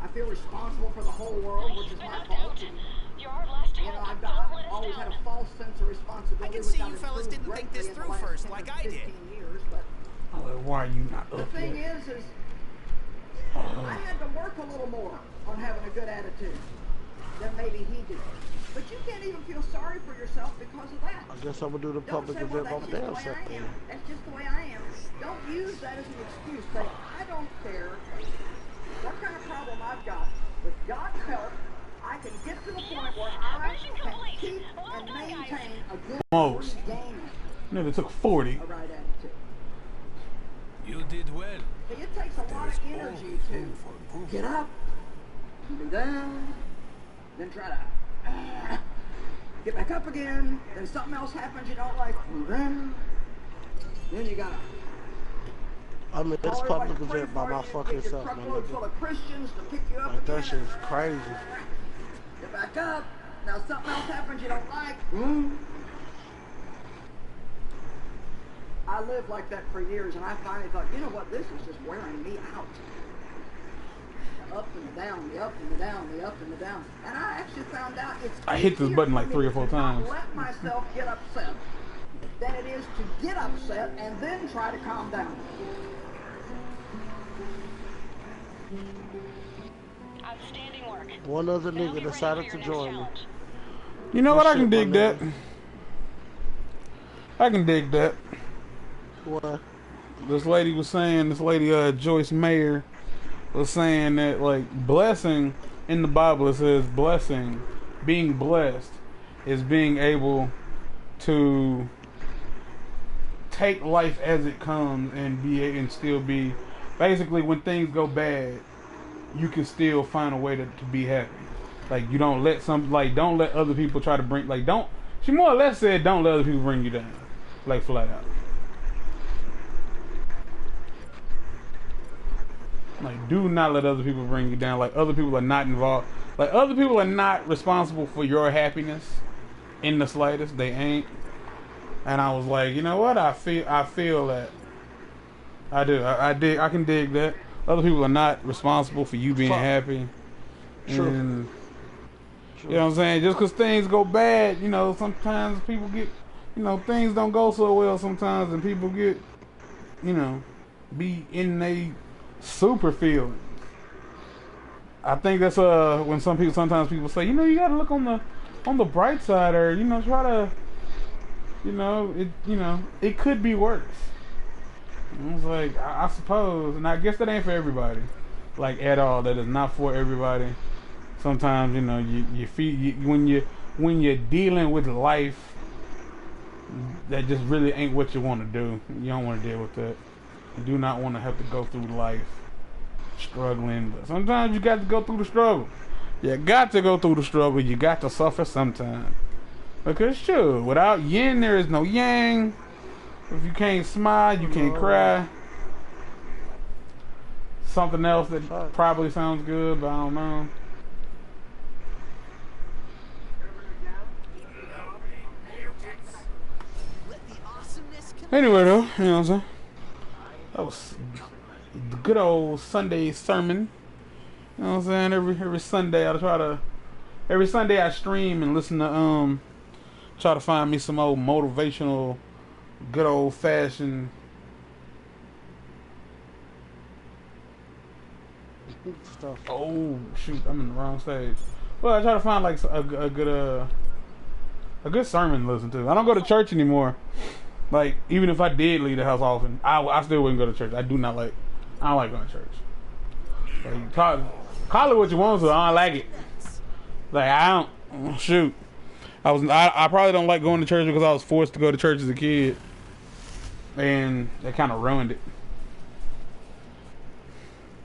I feel responsible for the whole world, which is Spin my off fault. down. You're our last You know, hope. I've Don't let us always had down. a false sense of responsibility. I can which see I've you fellas improved didn't think this greatly in the through last first 10 like or I did. 15 years, but Oh, why are you not the up thing yet? is I had to work a little more on having a good attitude than maybe he did. But you can't even feel sorry for yourself because of that. I guess I'm gonna do the Don't public say, well, event that's by just the myself way I then. am. That's just the way I am. Don't use that as an excuse. Say, I don't care what kind of problem I've got. With God's help, I can get to the point where I Mission can complete. keep Well and done, guys. maintain a good Almost. game, Nigga took 40. a right attitude. You did well. See, it takes a lot of energy to get up, be down, then try to get back up again. Then something else happens you don't like. Then you gotta I mean, this call everybody public to pray event by for my you, fucking get your self, man. truckload full Nigga. of Christians to pick you up Like, again. that shit's crazy. Get back up. Now something else happens you don't like. I lived like that for years, and I finally thought, you know what, this is just wearing me out. The up and the down, the up and the down, the up and the down. And I actually found out it's I hit this easier button for like me 3 or to 4 not times. let myself get upset than it is to get upset and then try to calm down. Outstanding work. One other Now nigga get ready decided for to your join next me. challenge. You know what? I Shit, can dig my that. nigga. I can dig that. What? This lady was saying, Joyce Meyer was saying that, like, blessing in the Bible, it says blessing, being blessed, is being able to take life as it comes and still be, basically, when things go bad, you can still find a way to be happy. Like, you don't let don't let other people try to bring, she more or less said, don't let other people bring you down. Like, flat out. Like, do not let other people bring you down. Like, other people are not involved. Like, other people are not responsible for your happiness in the slightest. They ain't. And I was like, you know what? I feel that. I do. I can dig that. Other people are not responsible for you being happy. True. And, you know what I'm saying? Just because things go bad, you know, sometimes people get, you know, things don't go so well sometimes, and people get, you know, be in a super feeling. I think that's when sometimes people say, you know, you gotta look on the bright side, or, you know, try to, you know, it could be worse. And I was like, I suppose, and I guess that ain't for everybody, like, at all. That is not for everybody. Sometimes, you know, you feel when you're dealing with life that just really ain't what you want to do. You don't want to deal with that. You do not want to have to go through life struggling. But sometimes you got to go through the struggle. You got to go through the struggle. You got to suffer sometime. Because sure, without yin there is no yang. If you can't smile, you can't cry. Something else that probably sounds good, but I don't know. Let the awesomeness come. Anyway though, you know what I'm saying? That was the good old Sunday sermon. You know what I'm saying? Every Sunday I try to Every Sunday I stream and listen to try to find me some old motivational, good old fashioned. Stuff. Oh shoot, I'm in the wrong stage. Well, I try to find like a good sermon to listen to. I don't go to church anymore. Like even if I did leave the house often, I still wouldn't go to church. I don't like going to church. Like, call it what you want to. I don't like it. Like I don't shoot. I probably don't like going to church because I was forced to go to church as a kid, and that kind of ruined it.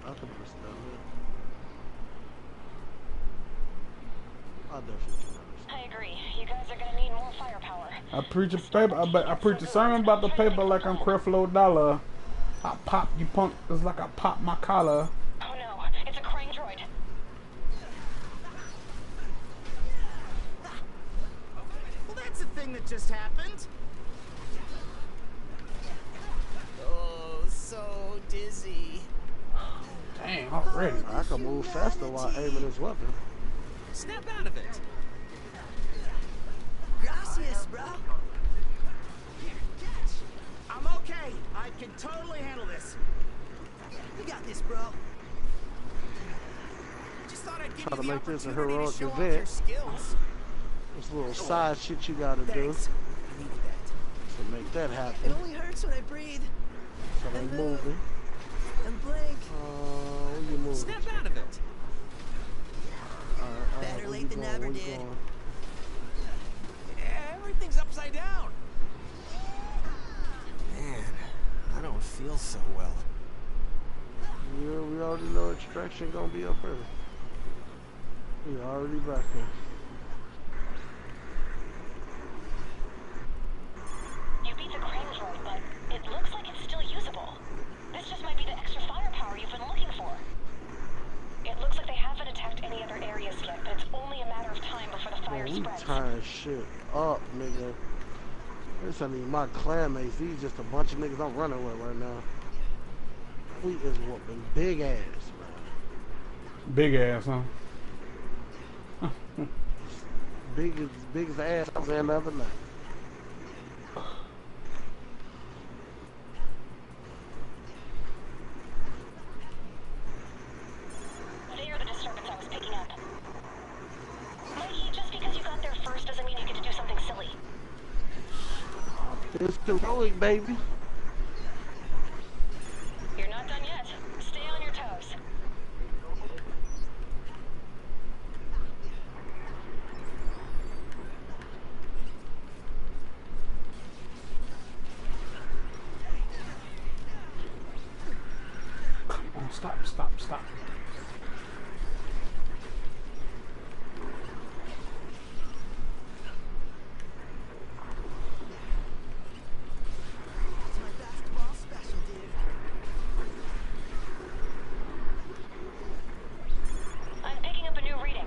I can understand that. I definitely can I agree. You guys are gonna need more firepower. I preach I preach a sermon about the paper like I'm Creflo Dollar. I pop you punk it's like I pop my collar. Oh no, it's a crane droid. Well, that's a thing that just happened. Oh, so dizzy. Dang, already. I can move faster while aiming his weapon. Snap out of it. Gracias, bro. Here, catch. I'm okay. I can totally handle this. You got this, bro. Just thought I'd give Try you to the make this a opportunity heroic to show off event. your skills. This little side shit you gotta do Thanks. I needed that. to make that It happen. only hurts when I breathe So they moving. and blink. Where you moving? Snap out of it. Better where late you than going? never Where you did. going? Everything's upside down. Man, I don't feel so well. Yeah, we already know extraction gonna be up here. We already back here. You beat the crane droid, but it looks like it's still usable. This just might be the extra firepower you've been looking for. It looks like they haven't attacked any other areas yet, but it's only a matter of time before the fire Man, we spreads. tying shit up, nigga. This ain't even my clanmates. These just a bunch of niggas I'm running with right now. We is whooping big ass, man. Big ass, huh? Big as the ass I was in the other night. They are the disturbance I was picking up. Mikey, just because you got there first doesn't mean you get to do something silly. It's heroic, baby. You're not done yet. Stay on your toes. Come on, stop. It's my basketball special, dude. I'm picking up a new reading.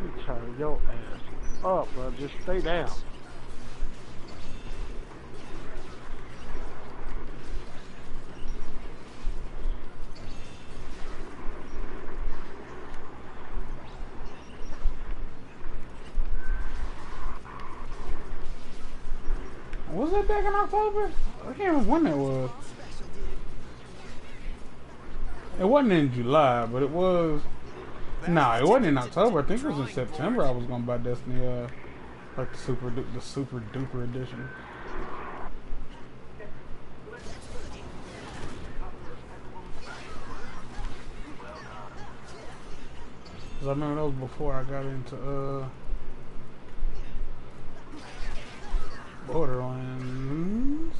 You turn your ass up, bro. Just stay down. Was that back in October? I can't remember when that was. Special, dude. It wasn't in July, but it was. Nah, it wasn't in October. I think it was in September. I was gonna buy Destiny, like the super duper edition. Cause I remember that was before I got into Borderlands.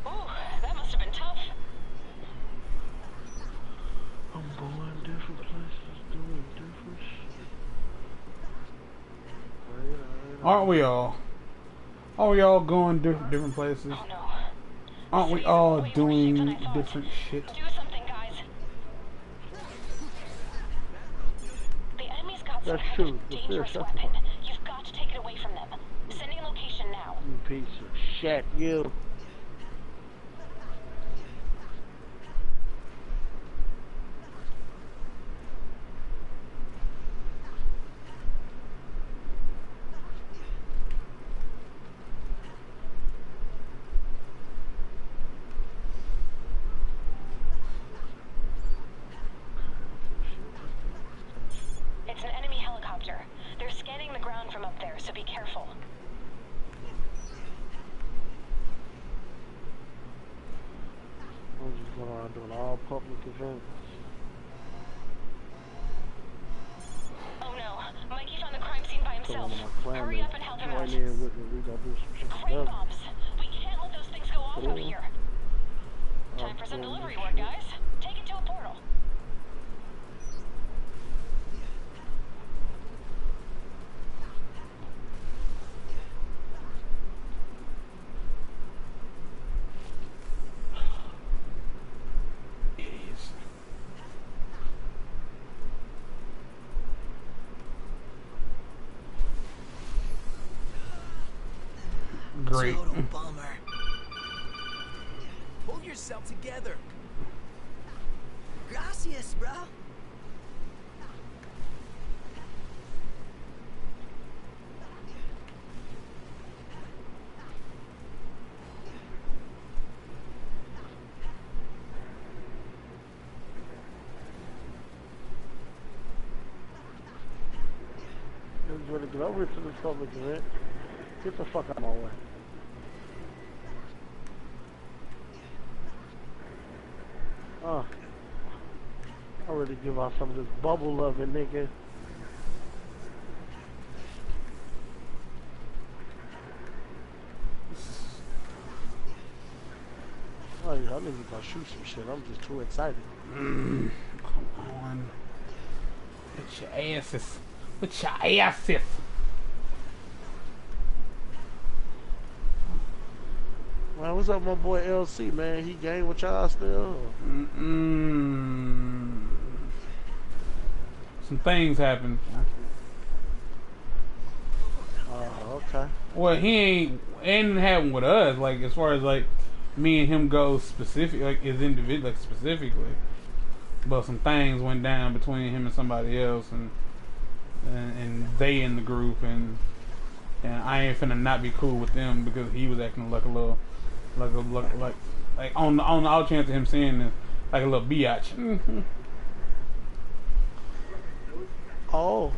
Ooh, that must have been tough. I'm going different places, doing different shit. Aren't we all? Are we all going different places? Oh no. Aren't we These all are way more doing shit than I thought. different shit? Do something, guys. The enemy's got some That's kind true. of It's dangerous fair, weapon. You've got to take it away from them. Sending location now. You piece of shit, you. so be careful. I'm just going around doing all public events. Oh no, Mikey found the crime scene by So himself. one of my Hurry classmates up and help him join out. in with me. We gonna do some shit Crane together. bombs. We can't let those things go off out here. Time for some doing delivery this work, shit. guys. Take it to a portal. Idiots. Great. Total bummer. Pull yourself together. Gracias, bro. Just gonna get over to the public event. Get the fuck out of my way. I already give out some of this bubble loving, nigga. Oh, yeah, I niggas gonna shoot some shit. I'm just too excited. Come on. With your asses. With your asses. Man, what's up, my boy LC, man? He game with y'all still? Some things happened. Oh, okay. Well, he ain't happen with us. Like as far as like me and him go specific, like as individual, like specifically. But some things went down between him and somebody else, and they in the group, and I ain't finna not be cool with them because he was acting like a little, like on the off chance of him seeing this, like a little biatch. Oh.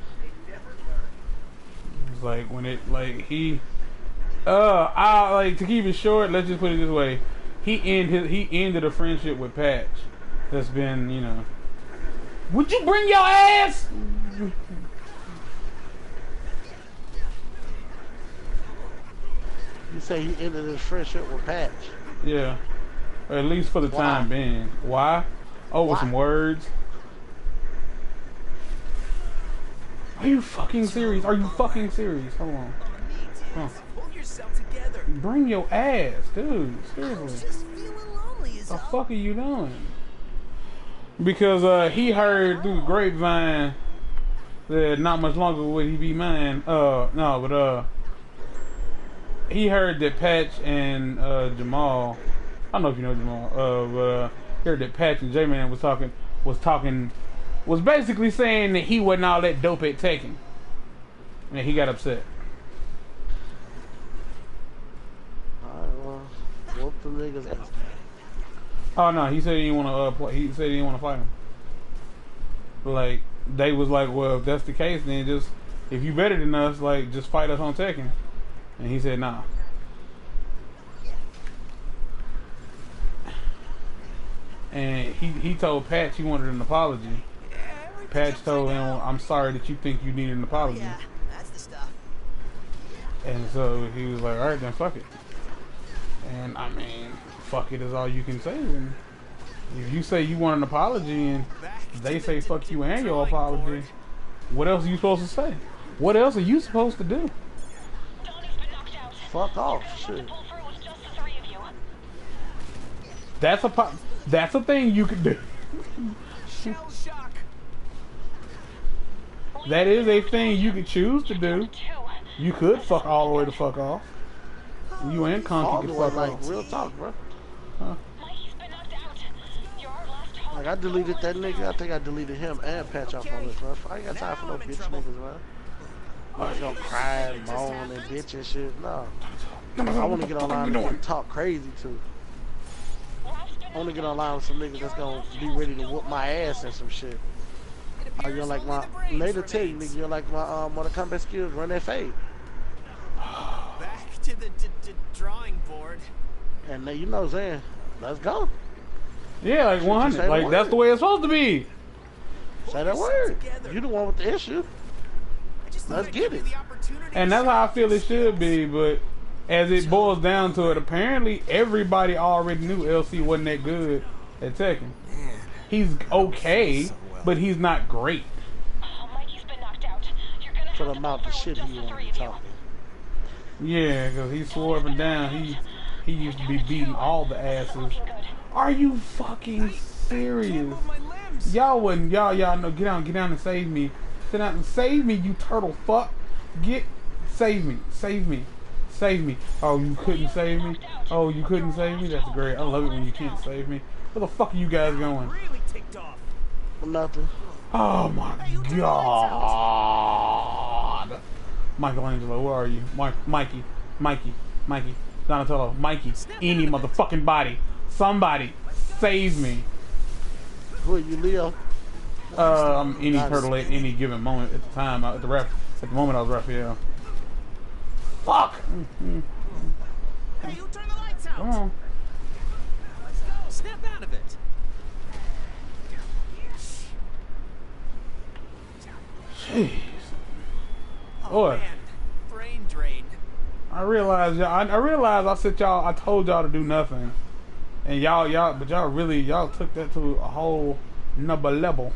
It's like when it like he I like to keep it short, let's just put it this way. He ended a friendship with Patch that's been, you know. Would you bring your ass? You say he ended his friendship with Patch? Yeah. Or at least for the time being. Why? Over some words. Are you fucking serious? Are you fucking serious? Hold on. Huh. Pull yourself together. Bring your ass, dude. Seriously. Just feeling lonely is The all. fuck are you doing? Because he heard through the grapevine that not much longer would he be mine. He heard that Patch and Jamal, I don't know if you know Jamal, but heard that Patch and J-Man was basically saying that he wasn't all that dope at taking. And he got upset. Alright, well, whoop the niggas ass. Oh no, he said he didn't want to play. He said he didn't want to fight him. Like they was like, well, if that's the case, then just if you better than us, like just fight us on Tekken. And he said nah. And he told Patch he wanted an apology. Patch told him, I'm sorry that you think you need an apology. Yeah, that's the stuff. And so he was like, alright then fuck it. And I mean, fuck it is all you can say. And if you say you want an apology and they say fuck you and your apology, what else are you supposed to say? What else are you supposed to do? Fuck off, shit. That's a thing you could do. Shell shock. That is a thing you could choose to do. You could fuck all the way to fuck off. You and All Conky the can way, fuck like, off. real talk, bro. Huh. Like, I deleted that nigga. I think I deleted him and Patch off on this, bro. I ain't got time for no bitch niggas, man. I'm just gonna cry and moan and bitch and shit. No. I wanna get online and talk crazy, too. I wanna get online with some niggas that's gonna be ready to whoop my ass and some shit. You're like my, later tell you, nigga, you're like my, Mortal Kombat skills, run that fade. to the drawing board. And then, you know what I'm saying? Let's go. Yeah, like 100. Like that's the way it's supposed to be. Say that word. You the one with the issue. Let's get it. And that's how I feel it should be, but as it boils down to it, apparently everybody already knew LC wasn't that good at Tekken. He's okay, but he's not great. Oh, Mikey's been knocked out. You're gonna For have the to amount pull of through shit with he just the wanted three to of you. talk. Yeah, because he swore up and down he used to be beating all the asses. Are you fucking serious? Y'all wouldn't, y'all know, get down and save me. Sit down and save me, you turtle fuck. Save me. Oh, you couldn't save me? Oh, you couldn't save me? That's great. I love it when you can't save me. Where the fuck are you guys going? Really ticked off. Nothing. Oh my god. Michelangelo, where are you? Mikey. Donatello, Mikey. Any motherfucking body. Somebody. Save me. Who are you, Leo? Any turtle at any given moment at the time. At the moment I was Raphael. Fuck! Hey, who turned the lights out? Come on. Let's go. Snap out of it. Jeez. Oh, Boy. man. Brain drain. I realized I told y'all to do nothing. And y'all took that to a whole nother level.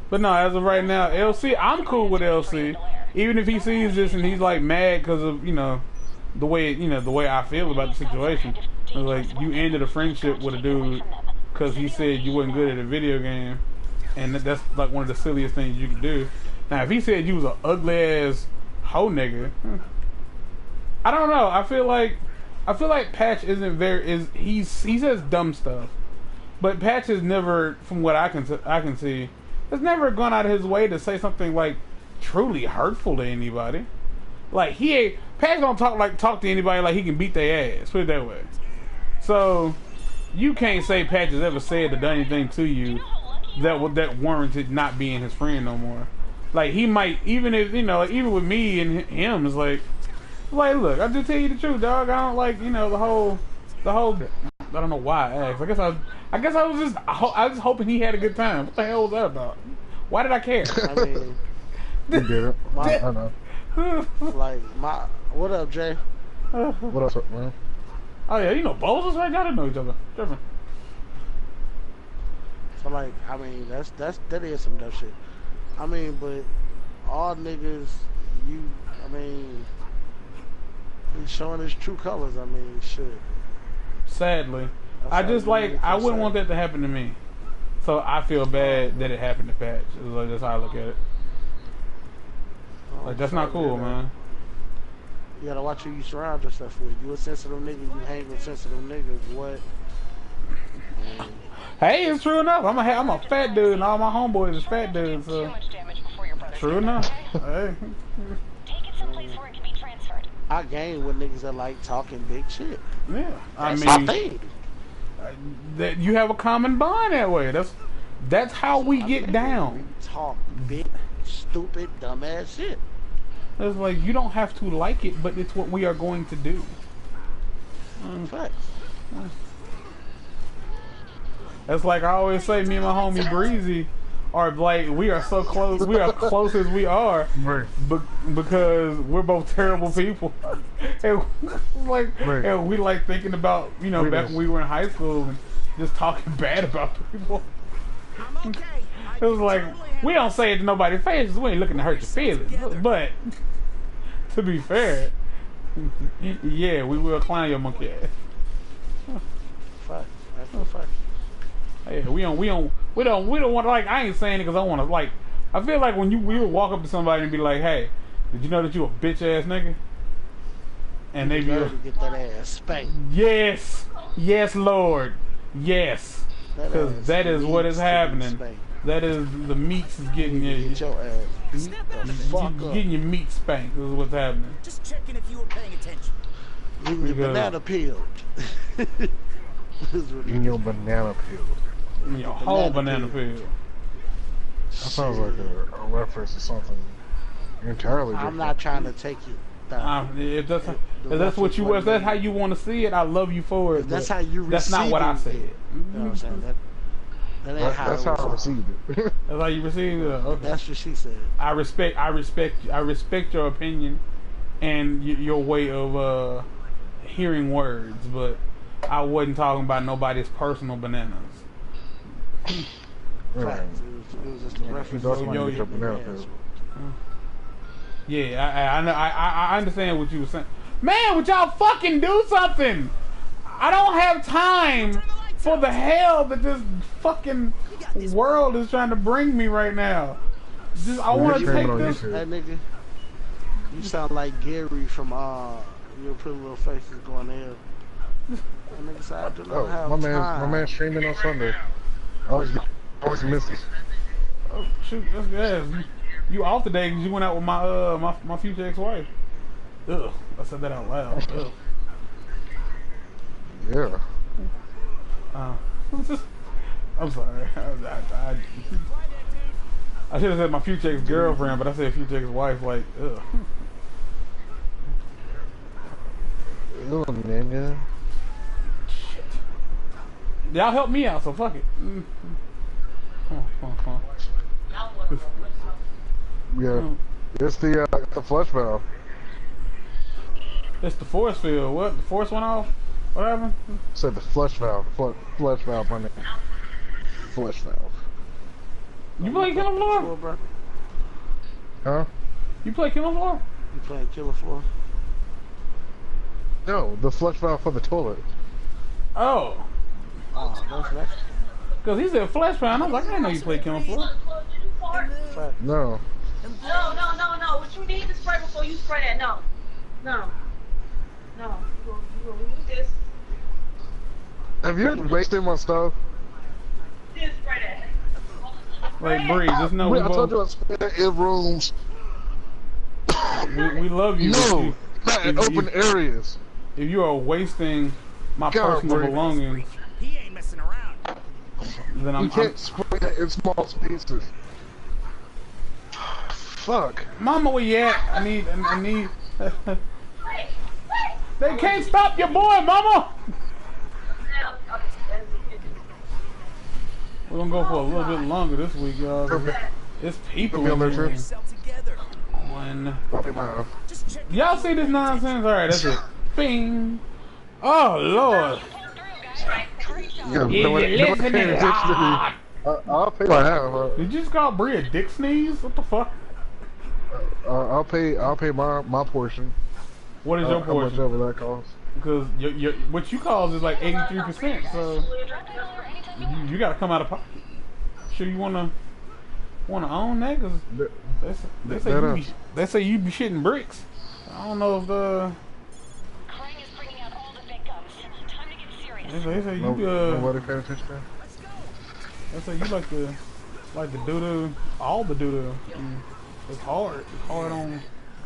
But no, as of right now, LC, I'm cool with LC. Even if he sees this and he's like mad because of, the way I feel about the situation. It's like, you ended a friendship with a dude because he said you wasn't good at a video game. And that's like one of the silliest things you could do. Now, if he said you was an ugly ass hoe nigga, I don't know. I feel like Patch isn't he says dumb stuff, but Patch has never, from what I can see, has never gone out of his way to say something like truly hurtful to anybody. Like Patch don't talk to anybody like he can beat their ass. Put it that way. So you can't say Patch has ever said or done anything to you that warranted not being his friend no more. Like he might, even if even with me and him, it's like look, I just tell you the truth, dog. I don't like the whole. I don't know why I asked. I guess I was just hoping he had a good time. What the hell was that about? Why did I care? I mean, You did it. I know. What up, Jay? What up, man? Oh yeah, both of us right now didn't know each other. Different. So I mean, that is some dumb shit. I mean, but all niggas, he's showing his true colors. I mean, shit. Sadly, That's I wouldn't want that to happen to me. So I feel bad that it happened to Patch. That's how I look at it. Like that's not cool, man. You gotta watch who you surround yourself with. You a sensitive nigga, you hang with sensitive niggas. What? Hey, it's true enough. I'm a fat dude, and all my homeboys is fat dudes. Too So much damage before your brother. true enough. Hey. Take it someplace where it can be transferred. I gang with niggas that like talking big shit. Yeah, That's my thing. that you have a common bond that way. That's how we get down. We talk big, stupid, dumbass shit. It's like you don't have to like it, but it's what we are going to do. Facts. That's like I always say, me and my homie Breezy are like, we are so close. We are close as we are, Right. because we're both terrible people. And Right. and we like thinking about back when we were in high school and just talking bad about people. I'm okay. It was like, we don't say it to nobody's face. We ain't looking to hurt your feelings. But to be fair, yeah, we will clown your monkey ass. Facts. That's a fact. Yeah, we don't want to, like, I ain't saying it because I want to, like, I feel like when we would walk up to somebody and be like, hey, did you know that you a bitch ass nigga? And they be Better to get that ass spanked. yes, Lord, yes, because that is what is happening. That is the meats is getting Get your ass beat the fuck you up. getting your meat spanked. This is what's happening. Just checking if you were paying attention. Getting your Because- banana peeled. Eating your banana peel. Your whole banana peel. That sounds like a reference to something entirely different. I'm not trying to take you. If that's what you, if that's how you want to see it, I love you for it. That's how you. That's not what I said. You know what I'm saying? That's how I received it. That's how you received it. Okay. That's what she said. I respect your opinion and your way of hearing words, but I wasn't talking about nobody's personal bananas. Right. It was just a reference. I understand what you were saying. Man, would y'all fucking do something? I don't have time for the hell that this fucking world is trying to bring me right now. I want to take this. Hey nigga, you sound like Gary from Your Pretty Little Faces going there. That nigga said I do not have my man streaming on Sunday. Always misses. Oh shoot, that's good. You off today because you went out with my future ex-wife. Ugh, I said that out loud. Ugh. Yeah. I'm sorry. I should have said my future ex-girlfriend, but I said future ex-wife. Like, ugh. Ew, nigga. Shit. Y'all help me out, so fuck it. Come on. Yeah. It's the flush valve. It's the force field. What? The force went off? What happened? Said the flush valve. Flush valve, my name. Flush valve. You play Killer Floor? Bro? Huh? You play Killer Floor? You playing Killer Floor? No, the flush valve for the toilet. Oh. That's next. Because he said Flesh Pound. I was like, I didn't know you played Killer Floor. No. No. What you need to spray before you spray that? No. You gonna use this. Have you ever wasted my stuff? Just spray that. Like, Bree, just know we I told both... you I spent in rooms. We love you. No, not in if open areas. If you are wasting my God, personal Bree. belongings, He ain't messing around. then You can't spray that in small spaces. Fuck. Mama, where you at? I need. They can't stop your boy, Mama. We're gonna go for a little bit longer this week, y'all. It's people in here. Y'all see this nonsense? All right, that's it. Bing. Oh Lord. I'll pay my half. Did you just call Bree a dick sneeze? What the fuck? I'll pay my portion. What is your How much portion? ever that costs. Because what you call is like 83%. So you got to come out of pocket. Sure, you wanna own that? Cause they say you be shitting bricks. I don't know if the. Krang is bringing out all the big guns. Time to get serious. They say you Nobody paying attention to that? They say you like the doo-doo, all the doo-doo. It's hard. It's hard on.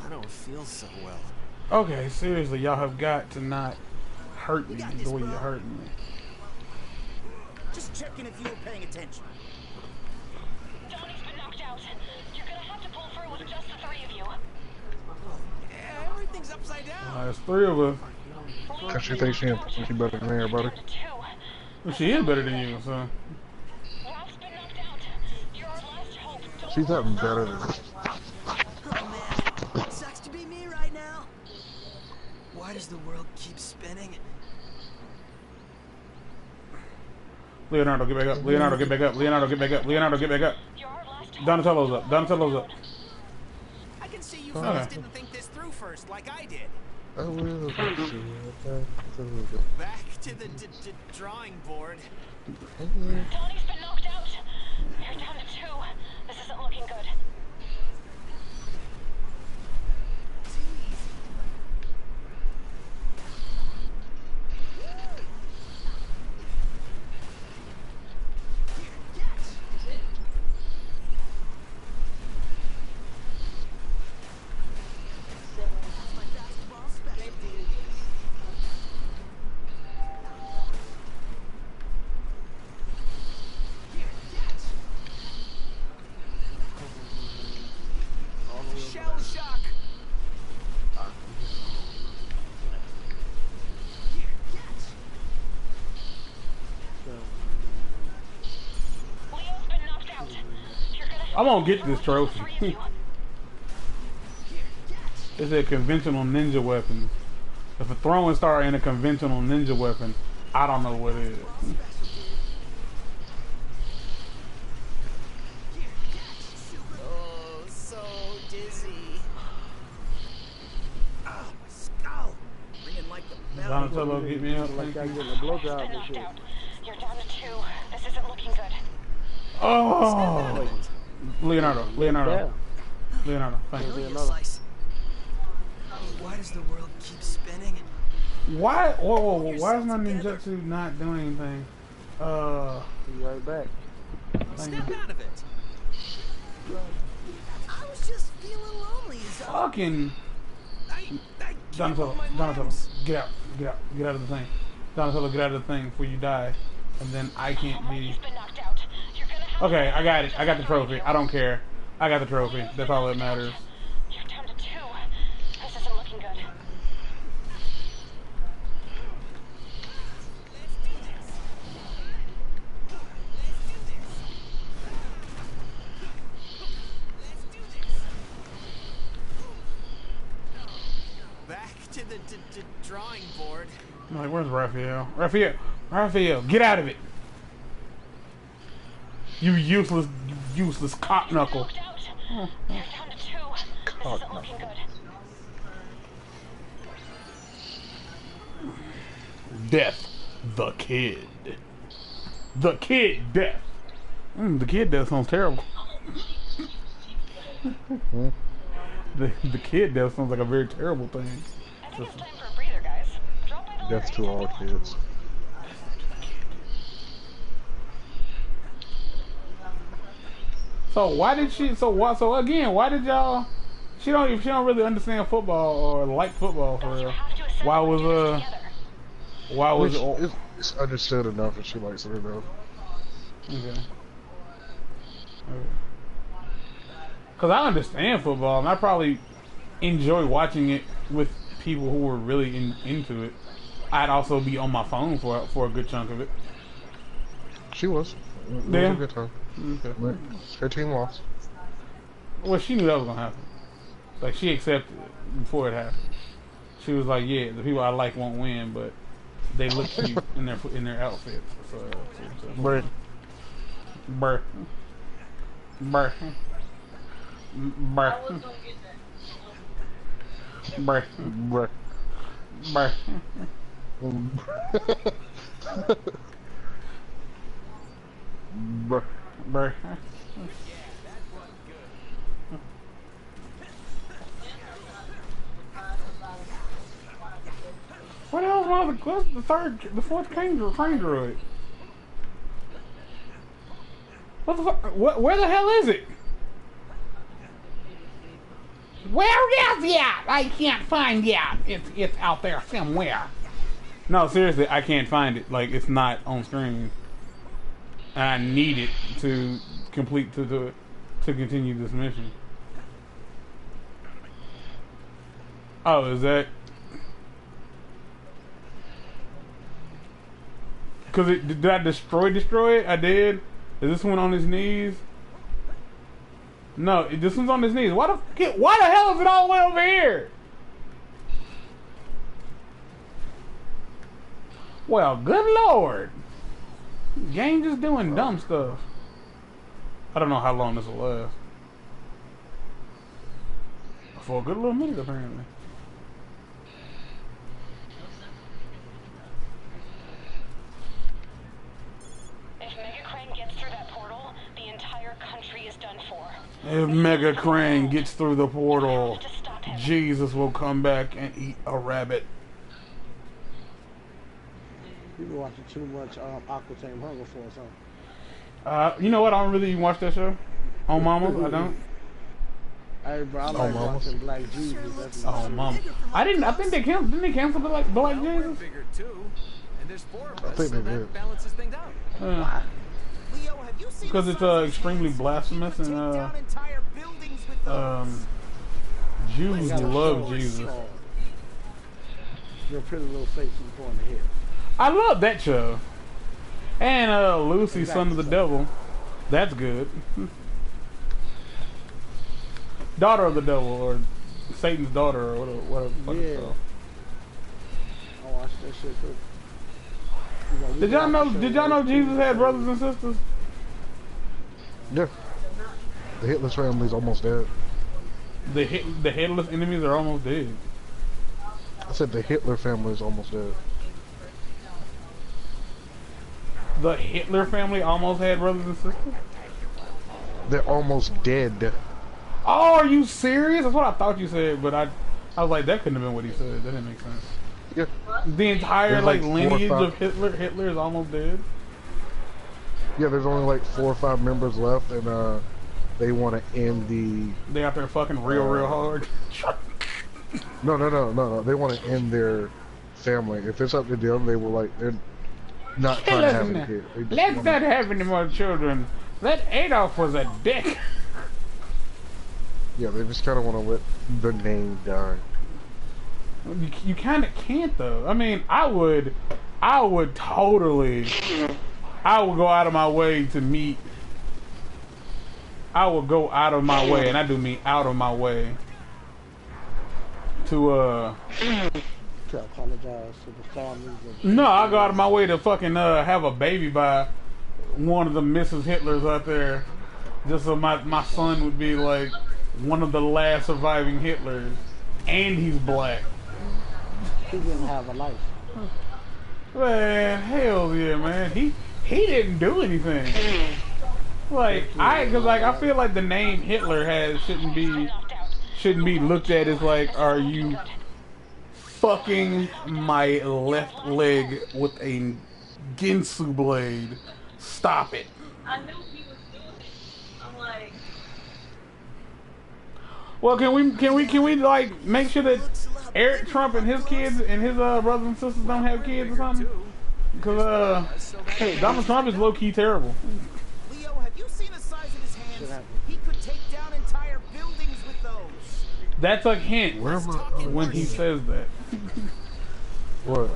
I don't feel so well. Okay, seriously, y'all have got to not hurt me the way you're hurting me. Just checking if you were paying attention. Donnie's been knocked out. You're gonna have to pull through with just the three of you. Yeah, everything's upside down. There's three of us. Cause she thinks she better than everybody. Well, she is better than you, so. Ralph's been knocked out. You're our last hope. She's having better than me. Oh man, sucks to be me right now. Why does the world keep spinning? Leonardo, get back up. Leonardo, get back up. Leonardo, get back up. Leonardo, get back up. Donatello's up. Donatello's up. I can see you fellas didn't think this through first, like I did. Back to the drawing board. Donnie's been knocked out. You're down to 2. This isn't looking good. I'm gonna get this trophy. It's a conventional ninja weapon. If a throwing star ain't a conventional ninja weapon, I don't know what is. Oh, so dizzy. Oh, my skull. Ringing like the bell. Donatello, get me up. Like Thank I you. getting a blowjob Been and knocked shit. out. You're down to 2. This isn't looking good. Oh, Leonardo, Yeah. thank you. Know your slice. Why does the world keep spinning? Why? Whoa, why is my ninjutsu not doing anything? Be right back. Thank you. Snap out of it. I was just feeling lonely. So Fucking I can't Donatello, move my Donatello, arms. get out of the thing. Donatello, get out of the thing before you die, and then I can't be. He's been knocked out. You're gonna have Okay, I got it. I got the trophy. I don't care. I got the trophy. That's all that matters. You're down to 2. This isn't looking good. Back to the drawing board. I'm like, where's Raphael? Raphael, get out of it. You useless cock knuckle. Knocked out. You're down to 2. This isn't looking good. Death, the kid. The kid death. The kid death sounds terrible. The kid death sounds like a very terrible thing. I think it's time for a breather, guys. Drop by the Death to all kids. So why did she? So again, why did y'all? She don't really understand football or like football for real. Why was It's understood enough that she likes it enough. Okay. Because I understand football, and I probably enjoy watching it with people who were really into it. I'd also be on my phone for a good chunk of it. She was. It was Yeah. a good time. Okay. But her team lost. Well, she knew that was gonna happen. Like, she accepted it before it happened. She was like, "Yeah, the people I like won't win, but they look cute in their outfits." So, But Burr. Burr. Burr. Burr. bruh. Burr. Bruh. Burr. What the hell's one of the fourth train droid? What the fuck? Where the hell is it? Where is it? I can't find it. It's out there somewhere. No, seriously, I can't find it. Like, it's not on screen. And I need it to complete to continue this mission. Oh, is that? Cause did I destroy it? I did. Is this one on his knees? No, this one's on his knees. Why the hell is it all the way over here? Well, good lord. Game just doing dumb stuff. I don't know how long this will last. For a good little minute, apparently. If Mega Crane gets through that portal, the entire country is done for. If Mega Crane gets through the portal, To stop him. Jesus will come back and eat a rabbit. You been watching too much Aqua Tame Hunger Force, huh? You know what? I don't really watch that show. On Mama, I don't. Hey, bro, I like watching Black Jesus. That's Oh, Mama. I think they canceled. Didn't they cancel Black Jesus? Bigger too. And there's 4 of I us, think so they that did. balances things out. Leo, have you seen Because the it's size of extremely these? blasphemous Take and down entire buildings with those. Jews love Jesus. Your pretty little face is going to hell. I love that show. And Lucy, Son of the Devil. That's good. daughter of the devil, or Satan's daughter, or whatever the fuck it's Yeah. called. I watched that shit too. Did y'all know? Did y'all know Jesus had brothers and sisters? Yeah. The Hitler's family's almost dead. The headless enemies are almost dead. I said the Hitler family is almost dead. The Hitler family almost had brothers and sisters? They're almost dead. Oh, are you serious? That's what I thought you said, but I was like, that couldn't have been what he said. That didn't make sense. Yeah. The entire There's like 4 or lineage 5 of Hitler is almost dead. Yeah, there's only like 4 or 5 members left, and they want to end the. They out there fucking real hard. No. They want to end their family. If it's up to them, they will like. They're not trying to have any kids. Let's not have any more children. That Adolf was a dick. Yeah, they just kind of want to let the name die. You kind of can't though. I mean, I would totally. I would go out of my way to meet. I would go out of my way, and I do mean out of my way, to To apologize to the families. No, I go out of my way to fucking have a baby by one of the Mrs. Hitlers out there, just so my son would be like one of the last surviving Hitlers, and he's black. He didn't have a life. Man, hell yeah, man. He didn't do anything. Like I feel like the name Hitler shouldn't be looked at as like, are you fucking my left leg with a Ginsu blade? Stop it. I knew he was doing it. I'm like, Well, can we like make sure that Eric Trump and his kids and his brothers and sisters don't have kids or something? Because Donald Trump is low key terrible. Leo, have you seen the size of his hands? He could take down entire buildings with those. That's a hint when he says that. What?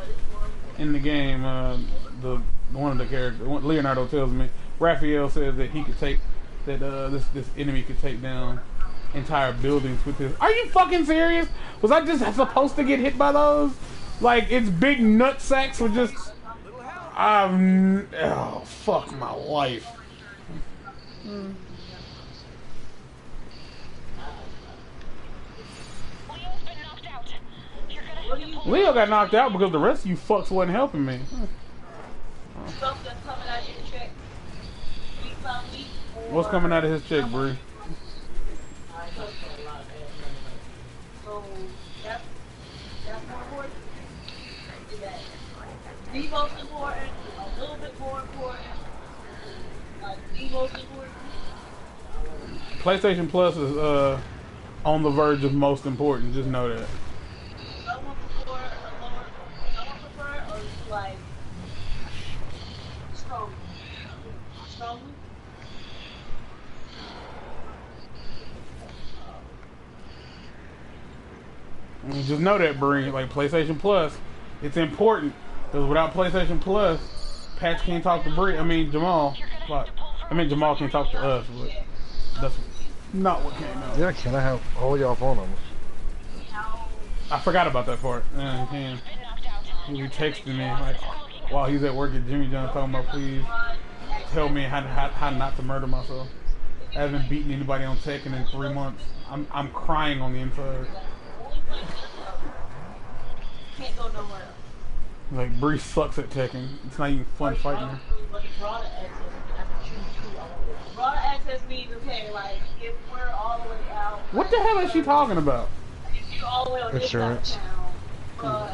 In the game, one of the characters, Leonardo tells me, Raphael says that he could take that this enemy could take down entire buildings with this. Are you fucking serious? Was I just supposed to get hit by those? Like it's big nut sacks or just? Oh fuck my life. Leo got knocked out because the rest of you fucks wasn't helping me. stuff that's coming out of your check week by week. What's coming out of his check, Bree? So that's more important. Is that the most important? A little bit more important? Like the most important? PlayStation Plus is on the verge of most important. Just know that. Someone prefer a lower, someone prefer or like strong? Strong? Just know that, Bree. Like PlayStation Plus, it's important because without PlayStation Plus, Patch can't talk to Bree. I mean Jamal. Fuck. I mean Jamal can't talk to us, but that's not what came out. Yeah, can I have all y'all phone numbers? I forgot about that part. Yeah, he can. He texted me like while he's at work at Jimmy John talking about please tell me how not to murder myself. I haven't beaten anybody on Tekken in 3 months. I'm crying on the inside. Can't go nowhere. Like Bree sucks at Tekken. It's not even fun fighting her. But the broader access, I can choose two. Broader access means okay, like if we're all the way out. What the hell is she talking about? If you're all the way on this side of Insurance. town, but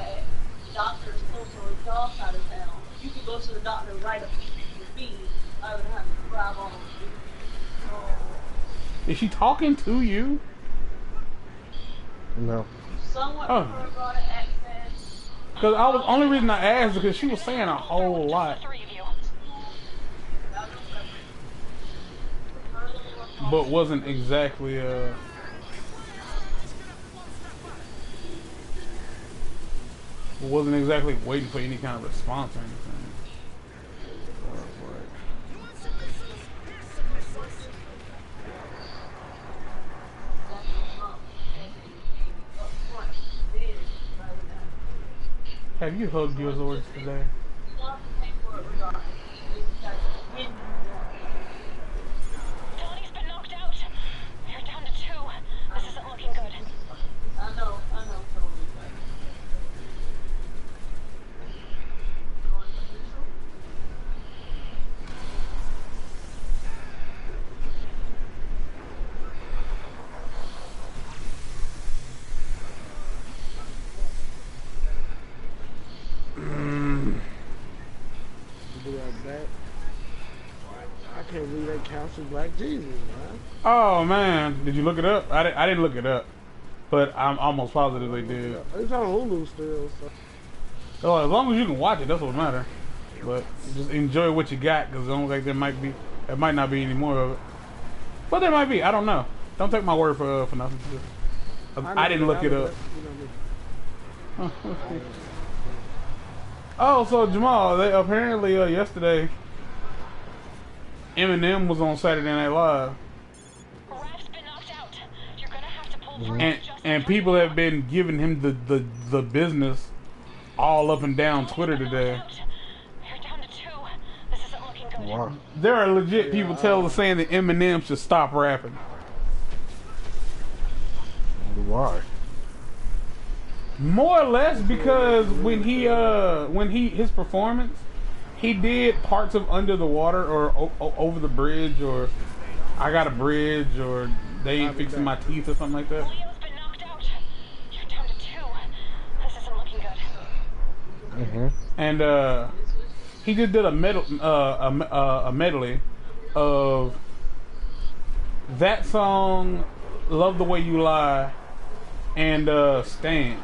the doctor's closer on y'all side of town, you can go to the doctor right up the street with me, other than having to drive all the Is she talking to you? No. somewhat Oh. prefer broader access. Because I was only reason I asked because she was saying a whole lot, but wasn't exactly waiting for any kind of response or anything. Have you hugged your Zords today? Tony's been knocked out. You're down to 2. This isn't looking good. I know, totally. Be like that. I can't believe they canceled Black Jesus, man. Oh man, did you look it up? I didn't look it up, but I'm almost positive they did. It's on Hulu still, so. So as long as you can watch it, that's what matters. But just enjoy what you got, because it don't like there might not be any more of it. But there might be. I don't know. Don't take my word for nothing. I didn't look it up. Oh, so Jamal, they apparently yesterday Eminem was on Saturday Night Live, Raph's been knocked out. You're gonna have to pull through. and people have been giving him the business all up and down Twitter today. You're down to 2. This isn't looking good. Wow. There are legit people saying that Eminem should stop rapping. Why? More or less because when his performance, he did parts of Under the Water or Over the Bridge or I Got a Bridge or They Ain't Fixing My Teeth or something like that. Leo's been knocked out. You're down to 2. This isn't looking good. And he just did a medley of that song, Love the Way You Lie, and Stan.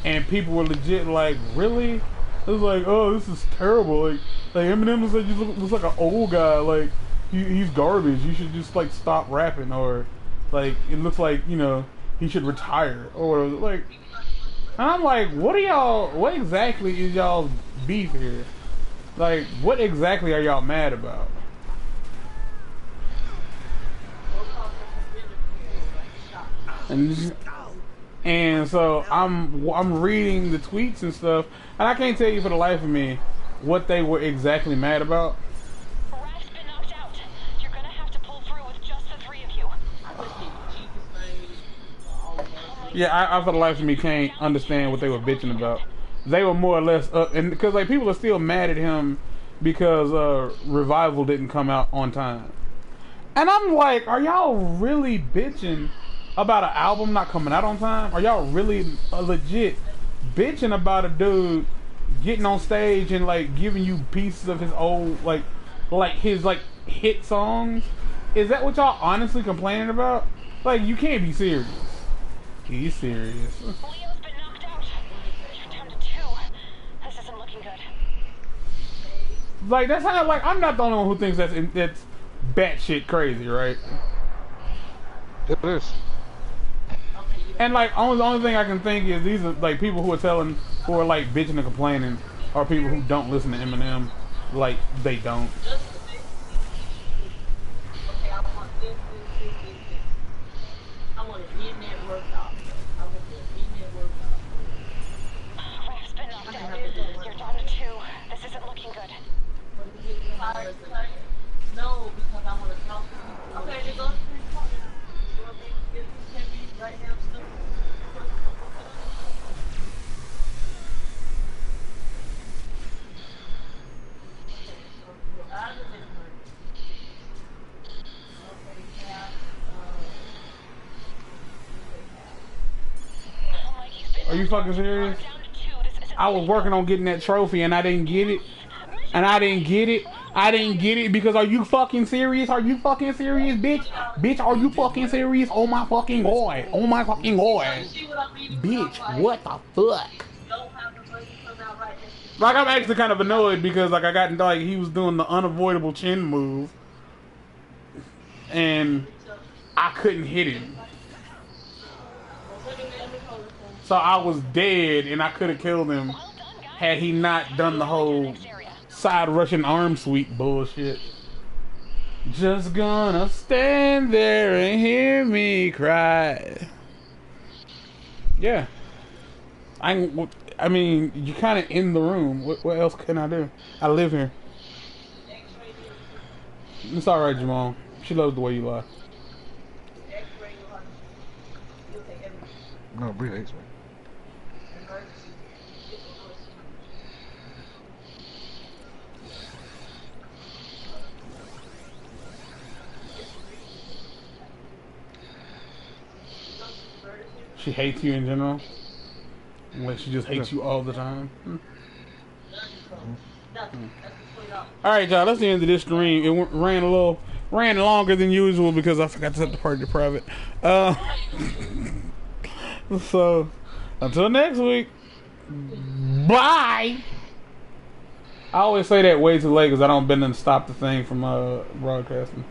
And people were legit like, really? It was like, oh, this is terrible. Like Eminem was like, you looks like an old guy. Like he's garbage. You should just like stop rapping, or like it looks like he should retire or like. And I'm like, what exactly is y'all's beef here? Like, what exactly are y'all mad about? And so I'm reading the tweets and stuff, and I can't tell you for the life of me what they were exactly mad about. Raph's been knocked out. You're gonna have to pull through with just the 3 of you. Yeah, I for the life of me can't understand what they were bitching about. They were more or less up, and because like people are still mad at him because Revival didn't come out on time. And I'm like, are y'all really bitching about an album not coming out on time? Are y'all really legit bitching about a dude getting on stage and like giving you pieces of his old like his like hit songs? Is that what y'all honestly complaining about? Like, you can't be serious. He's serious. Leo's been knocked out. You're down to 2. This isn't looking good. Like, that's how, like, I'm not the only one who thinks that's batshit crazy, right? It is. And like, the only thing I can think is these are like people who are like bitching and complaining are people who don't listen to Eminem, like they don't. Okay, I want this. I want it in that workout. I want it in that workout. Raph's been knocked out. You're down to 2. This isn't looking good. No, because I want to talk to you. Okay, then go to the corner. You want me to get this heavy right now, stuff? Are you fucking serious? I was working on getting that trophy and I didn't get it. And I didn't get it because are you fucking serious? Are you fucking serious, bitch? Bitch, are you fucking serious? Oh my fucking god. Oh my fucking god. Bitch, what the fuck? Like, I'm actually kind of annoyed because like I got like he was doing the unavoidable chin move and I couldn't hit him. So I was dead and I could have killed him had he not done the whole side Russian arm sweep bullshit. Just gonna stand there and hear me cry. Yeah. I mean, you're kind of in the room. What else can I do? I live here. It's alright, Jamal. She loves the way you lie. No, Brie hates me. She hates you in general? Like she just hates you all the time? Alright, y'all, that's the end of this stream. It ran longer than usual because I forgot to set the party to private. So, until next week, bye! I always say that way too late because I don't bend and stop the thing from broadcasting.